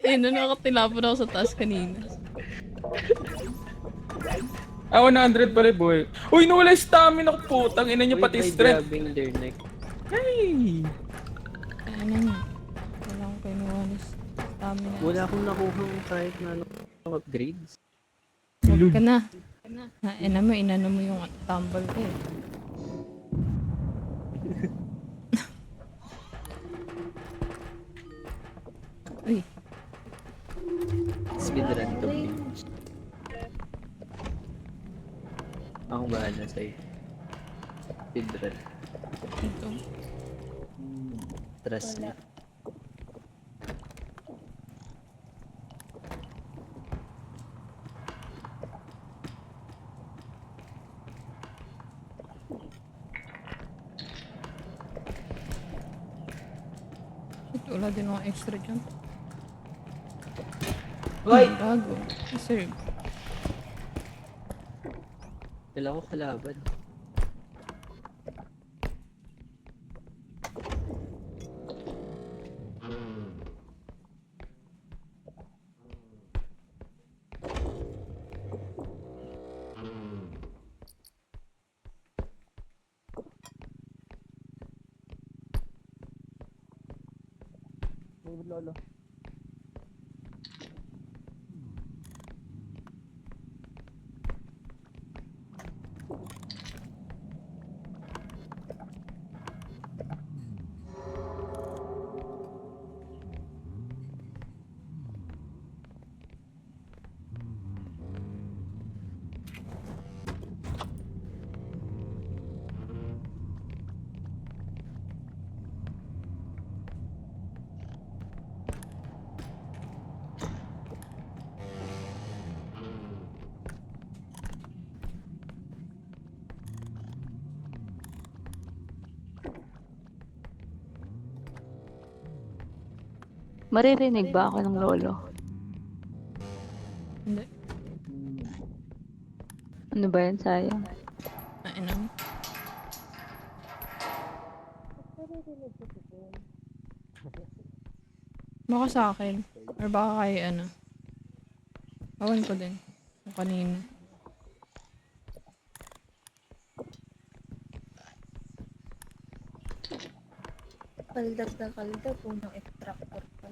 Nakatilapon ako sa taas kanina. 100 pala boy. Uy, nawala yung stamina ko, putang ina niyo Uy, pati by strength. grabbing their neck. Ay! Kaya na niya. Wala akong kinuha ni stamina. Wala akong nakuha kahit na upgrades. Huwag ka na. Inano mo yung tumble ko eh. Uy, Speedrun to me. Akong bahala sa'yo. Speedrun. ito. Trust me. Shit, wala din akong extra jump. Hoy! Bago. Reserve. Wala ko kalaban. Lolo. Maririnig ba ako ng lolo? Hindi. Ano ba yan, sayang? Mo. Baka sa akin. Or baka kay ano. Awan ko din. Kung kanina. Kaldag na kaldag, unang extractor pa.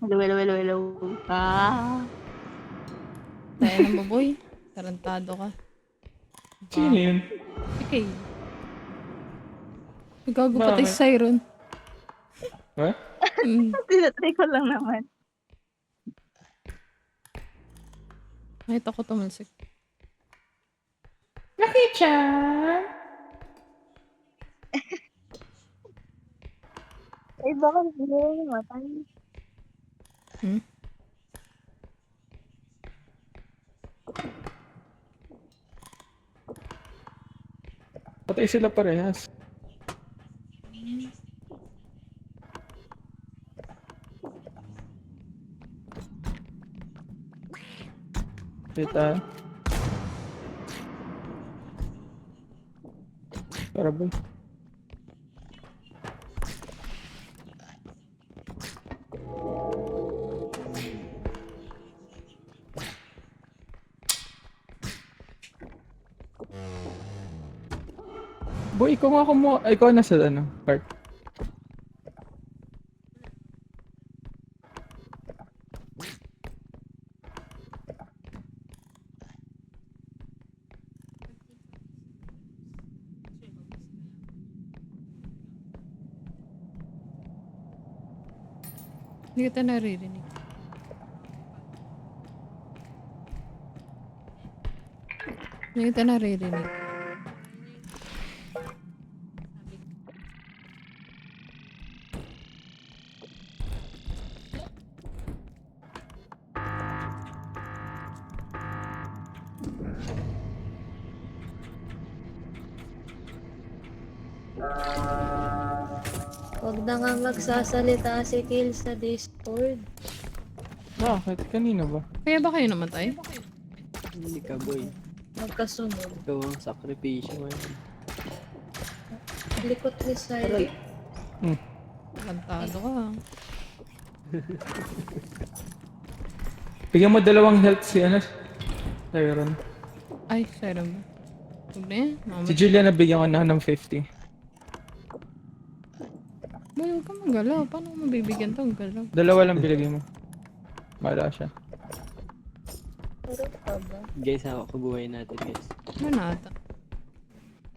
Hello, hello, hello, hello. Ah. Tayo na mo, boy. Tarantado ka. Sino yun? Okay. Gago patay Bakit? si Siren. Ha? Tinatry ko lang naman. Kahit ako tumalsik. Lucky-chan! Eh, baka hindi mo namatay. Hmm? Patay sila parehas. Kita. Para ba? Boy, ikaw nga ikaw nasa ano, part. Hindi kita naririnig. Hindi kita naririnig. Huwag na nga magsasalita si Kill sa Discord. Bakit? Kanina ba? Kaya ba kayo namatay? Hindi ka, boy. Magkasunod. Ito ang sakripisyo ngayon. Likot ni Siren. Tarantado ka. Bigyan mo 2 health si ano, Tyron. Ay, Siren ba? Huwag na yan. Si Julia nabigyan ko na ng 50. Boy, huwag ka magalaw. Paano ko mabibigyan to? Ang galaw. 2 lang binigay mo. Wala siya. Puro ka ba? Guys, ako kabuhay natin, guys. Ano na ata?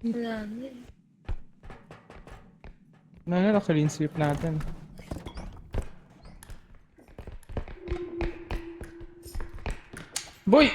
Wala na. Naka-clean sweep natin. Boy!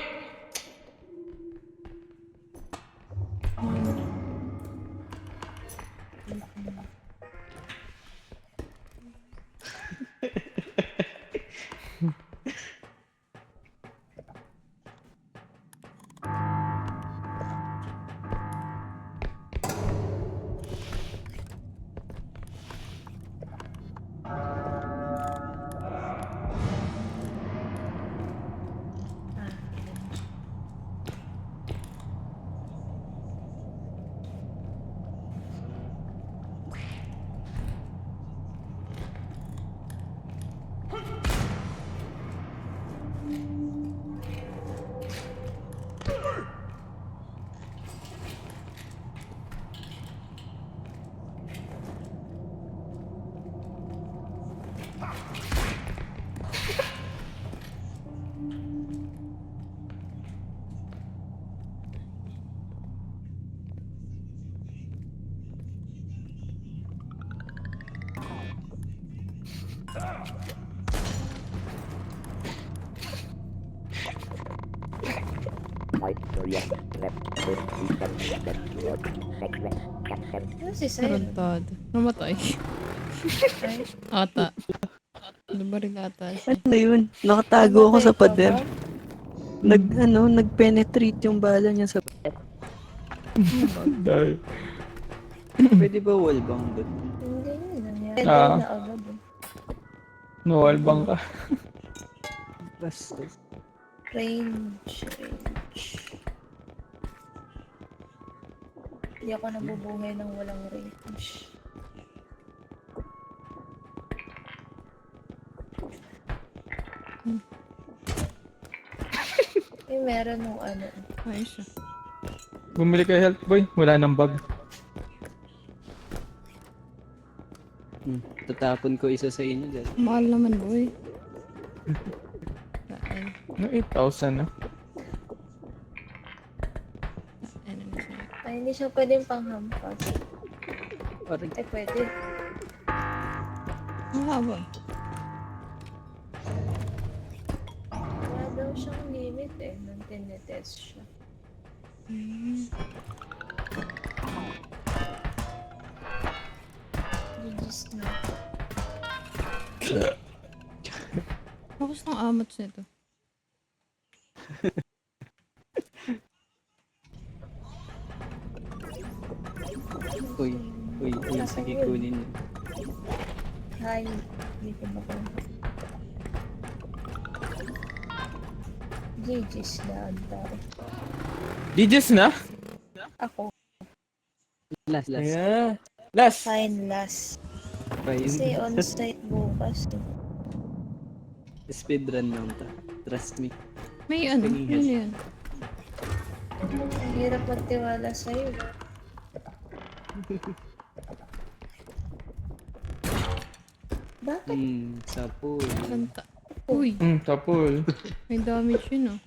Ano si Siren? Tarantado. Namatay. Ay, Ata. Ano ba rin ata siya? Ano yun? Nakatago ako sa namatay ka pader. ba? Nag-penetrate yung bala niya sa Dahil. Pwede ba wallbang doon? Hindi yun. Nangyari Ah. na agad. Nuwalbang ka. Basta. Range. Hindi ako nabubuhay ng walang range. Meron nung ano. Ay, siya. Bumili ka health boy. Wala nang bug. Tatapon ko isa sa inyo dyan. Mahal naman, boy. Saan? No, 8,000 na. Ano na siya? Ay, hindi siya pwedeng panghampas. Parang Ay, pwede. Ang haba. Wala daw siyang limit eh, nung tinetest siya. GG's na. Bakos ng amot nito. uy, sige kunin niyo. Hi, hindi ko ba GG's na, antay. GG's na? Ako, Last. Yeah. Last. fine last. Fine. Kasi on-site bukas. Speedrun lang to. Trust me. May ano? Tingin. Ano yan? Ang hirap magtiwala sa'yo. Bakit? Sapo. Kanta. Uy, Tapol. may damage yun ah.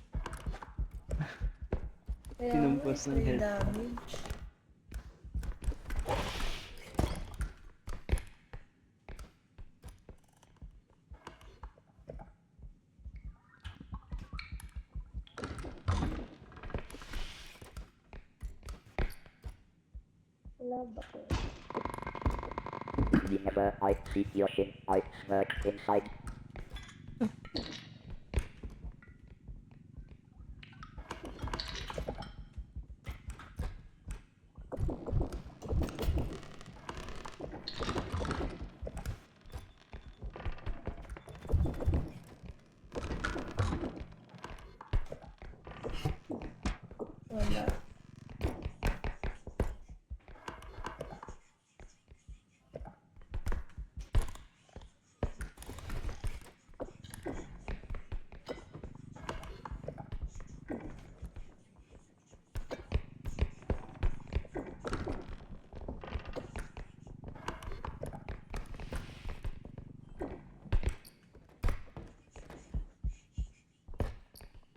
Kaya Tinumpas ng may head. damage. Wala ba ko? Whenever I see your thing, I smirk inside. Wala.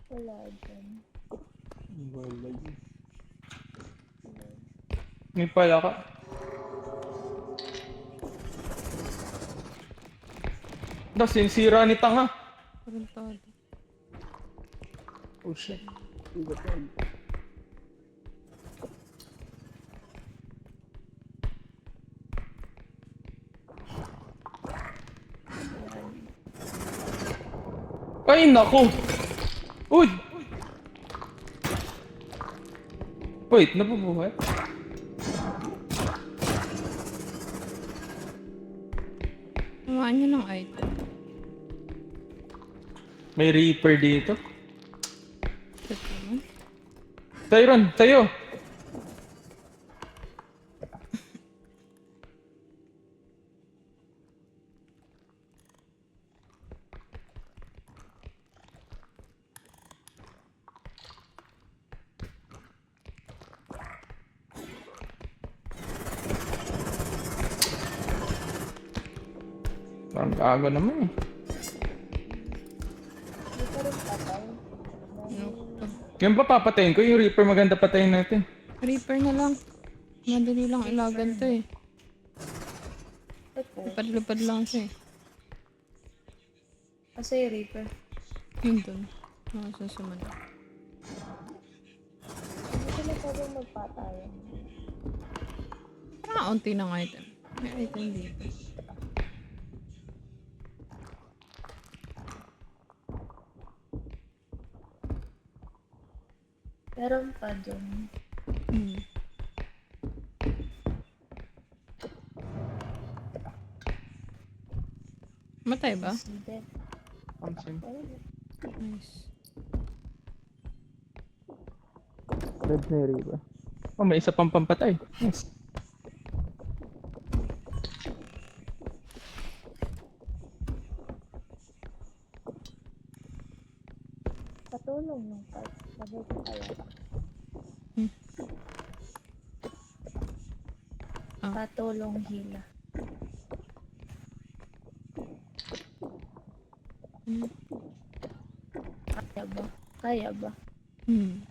Wala dyan. Wala yun. May pala ka. Das, yung sira ni Tanga. Tarantado. Oh shit. Ang gatag. Ay, naku! Uy! Wait, nabubuhay? Tamaan niyo ng item. May Reaper dito. Shit naman. Tyron, tayo! Parang gago naman eh. Hindi pa rin patay. Ano? Yung ba papatayin ko? Yung Reaper maganda patayin natin. Reaper na lang. Madali lang ilagan to eh. Ay po. Lupad-lupad lang siya eh. Kasi yung Reaper. Yun dun. Nakasusunod. Hindi sila pwedeng magpatayan. Parang unti ng item. May item dito. Meron pa dun. Hmm. Matay ba? Hindi. Pansin. Nice. Red na yung Reaper. Oh, may isa pang pampatay. Nice. Patulong nung part. Sabi ko kaya. Ah. Patulong hila. Hmm. Kaya ba? Hmm.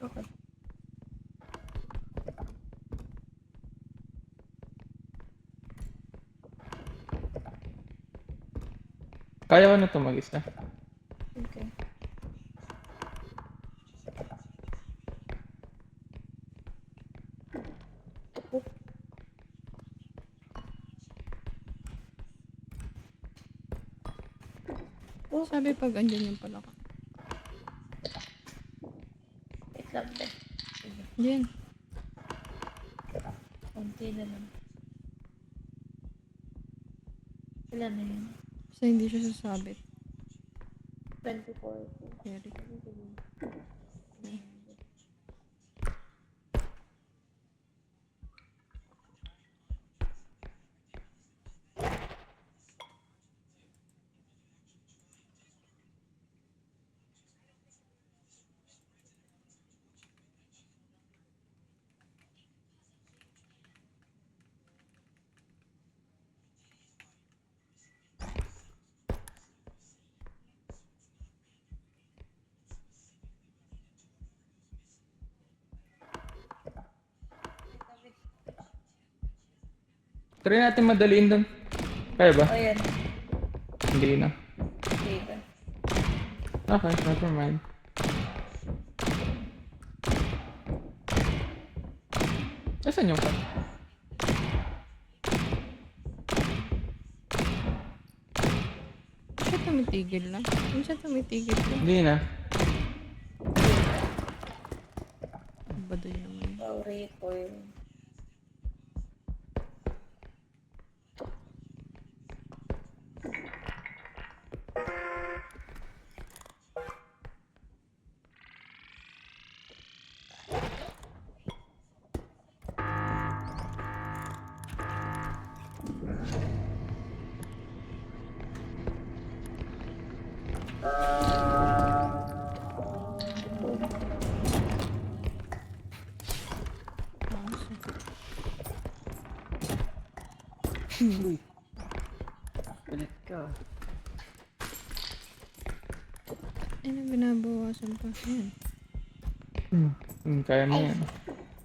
Okay. Kaya ko na ito mag-isa. Okay. Sabi pag andyan yung pala ka. Wait lang din. Yan. Konti na lang. Ilan na yun? Basta hindi siya sasabit. 24. Very. Try natin madaliin doon. Kaya ba? O yan. Hindi na. Okay ba? Okay, never mind. Nasaan yung cut? Siya tumitigil lang. Minsan tumitigil lang. Hindi na. Ba doon naman? Sorry for... Uy. Ulit ka. Ano binabawasan pa? Yan. Kaya mo yan.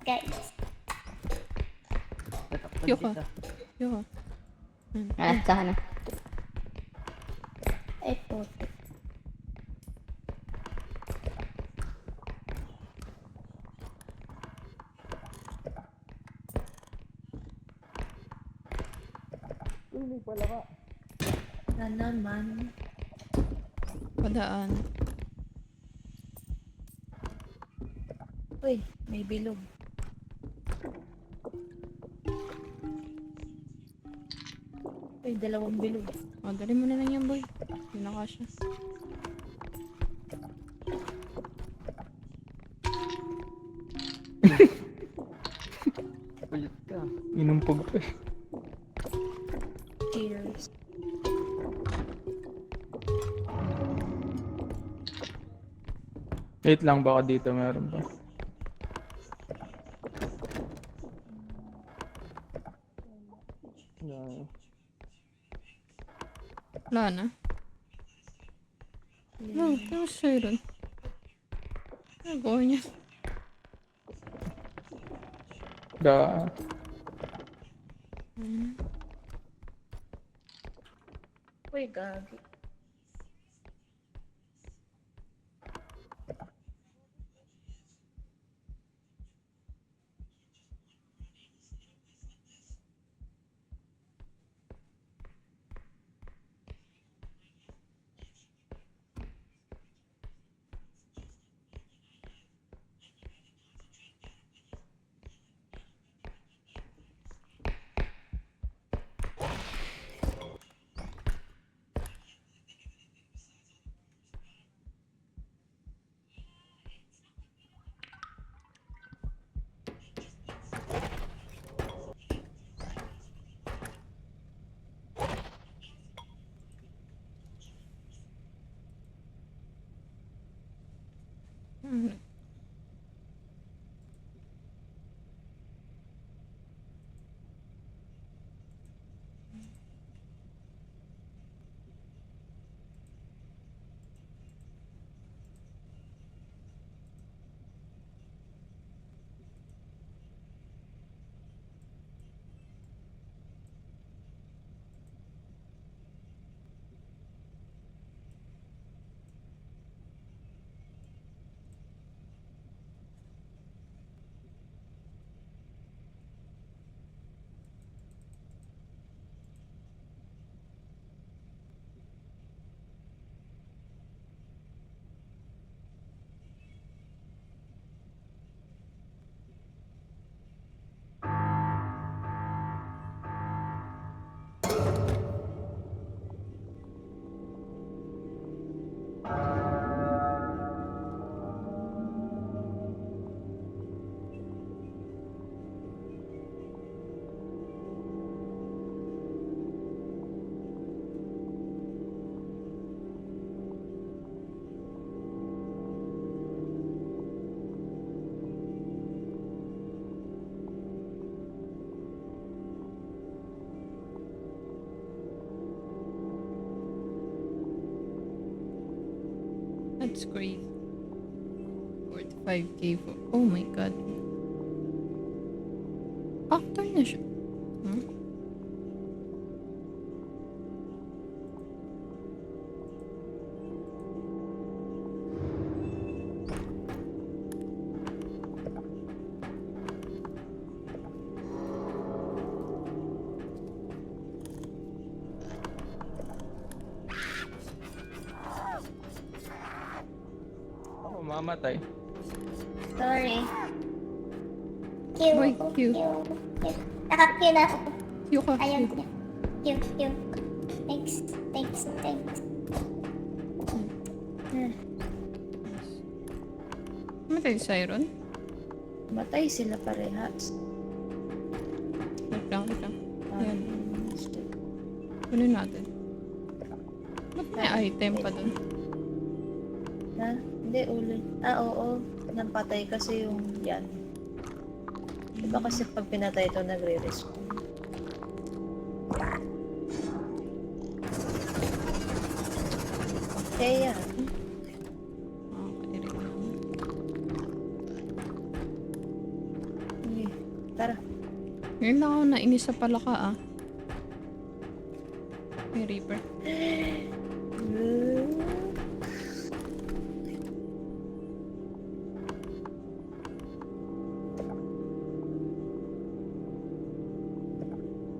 Guys. Tatakpan Yuka. kita. Yoko. Saka na. Ay, puti. Na naman. Padaan. Uy, may bilog. Uy, dalawang bilog. O, dali mo na lang yan, boy. Hindi na kasha. Ulit ka. Inumpog pa. Cheers. Wait lang, baka dito meron pa. Wala na. No, yung siren. Ano gawin niya? Da. Uy, gagi. Ano? That's crazy. 45k for... Oh my god. Actor na siya. Huh? Ako, mamatay. Sorry. Boy, cute. Naka-Q na ako. Cute ka. Ayun. Cute. Q. Thanks. Matay si Siren? Matay sila parehas. Wait lang. Ayan. Kunin natin. Ba't may item pa dun? Na? Hindi, ulit. Oo. Napatay kasi yung yan. Diba kasi pag pinatay ito, nagre-respawn. Okay, yan. Okay rin yan. Okay, tara. Ngayon lang ako nainis sa palaka May Reaper.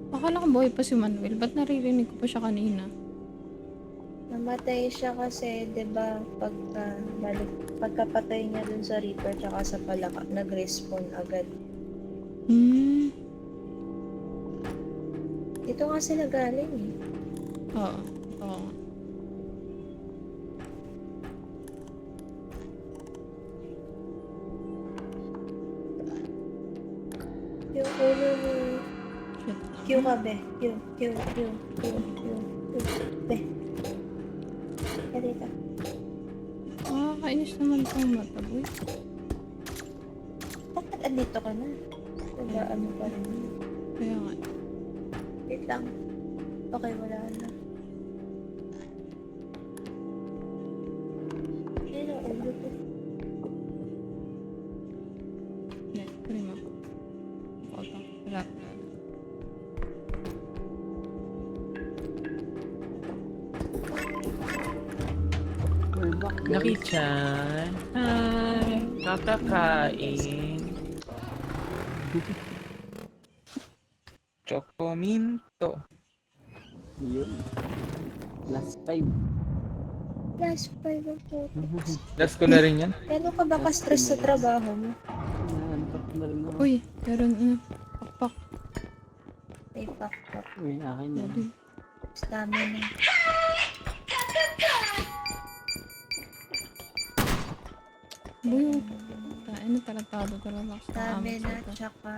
Akala ko buhay pa si Manuel. Ba't naririnig ko pa siya kanina? Namatay siya kasi, di ba, pagkapatay niya dun sa Reaper tsaka sa palaka, nag-respawn agad. Dito nga sila galing eh. Oo. Oo. Yung ulo ni... Shit lang. Q ka, be. Q. Be. Kaya dito. Kainis naman itong mata, boy. Bakit andito ka na? Diba, ano pa rin yun? Kaya nga. Wait lang. Okay, wala na. Ayun ang ulo ko. Hindi, pwede mo. Wala. We're back, guys. Naki-chan. Hi. Kakakain. Chocominto. Yun. Last 5. Last 5 ako. Last ko na rin yan. Gano'n ka ba ka-stress sa trabaho mo? Naantok na rin ako. Uy, meron pakpak. May pakpak. Uy, akin na. Body. Stamina. Boy, ano talatado talaga ako sa amin. Stamina, tsaka...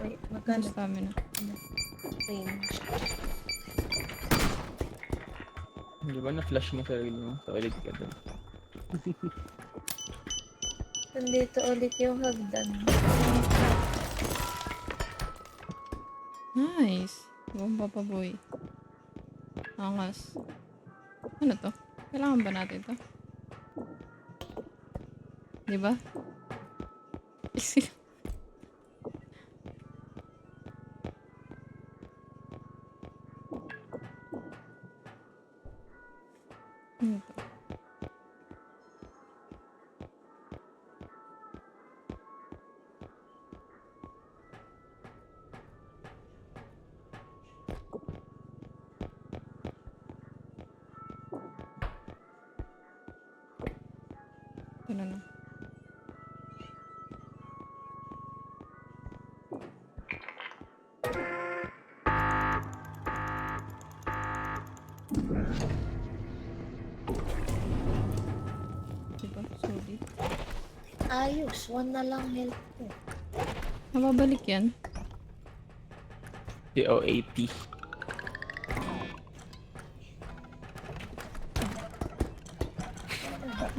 Wait, magkano? Stamina. Range. Di ba na-flash mo sarili mo? So, ulit ka doon. Nandito ulit yung hagdan. Nice. Bomba pa, boy. Angas. Ano to? Kailangan ba natin to? Diba? Ano to? Ano na? Diba? Solid. Ayos, 1 na lang health ko. Mababalik yan. COAT.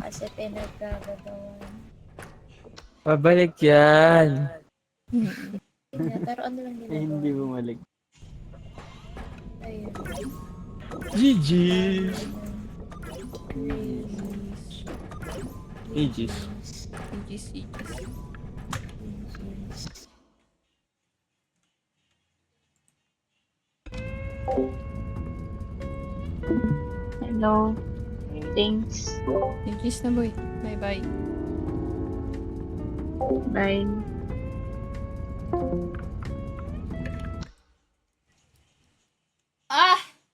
Kasi pinagkagagawan. Pabalik yan. Pero ano lang Eh, hindi ginagawa? bumalik. Ayun. GG. Aegis. Aegis. Hello. Thanks. Aegis na boy. Bye-bye. Bye.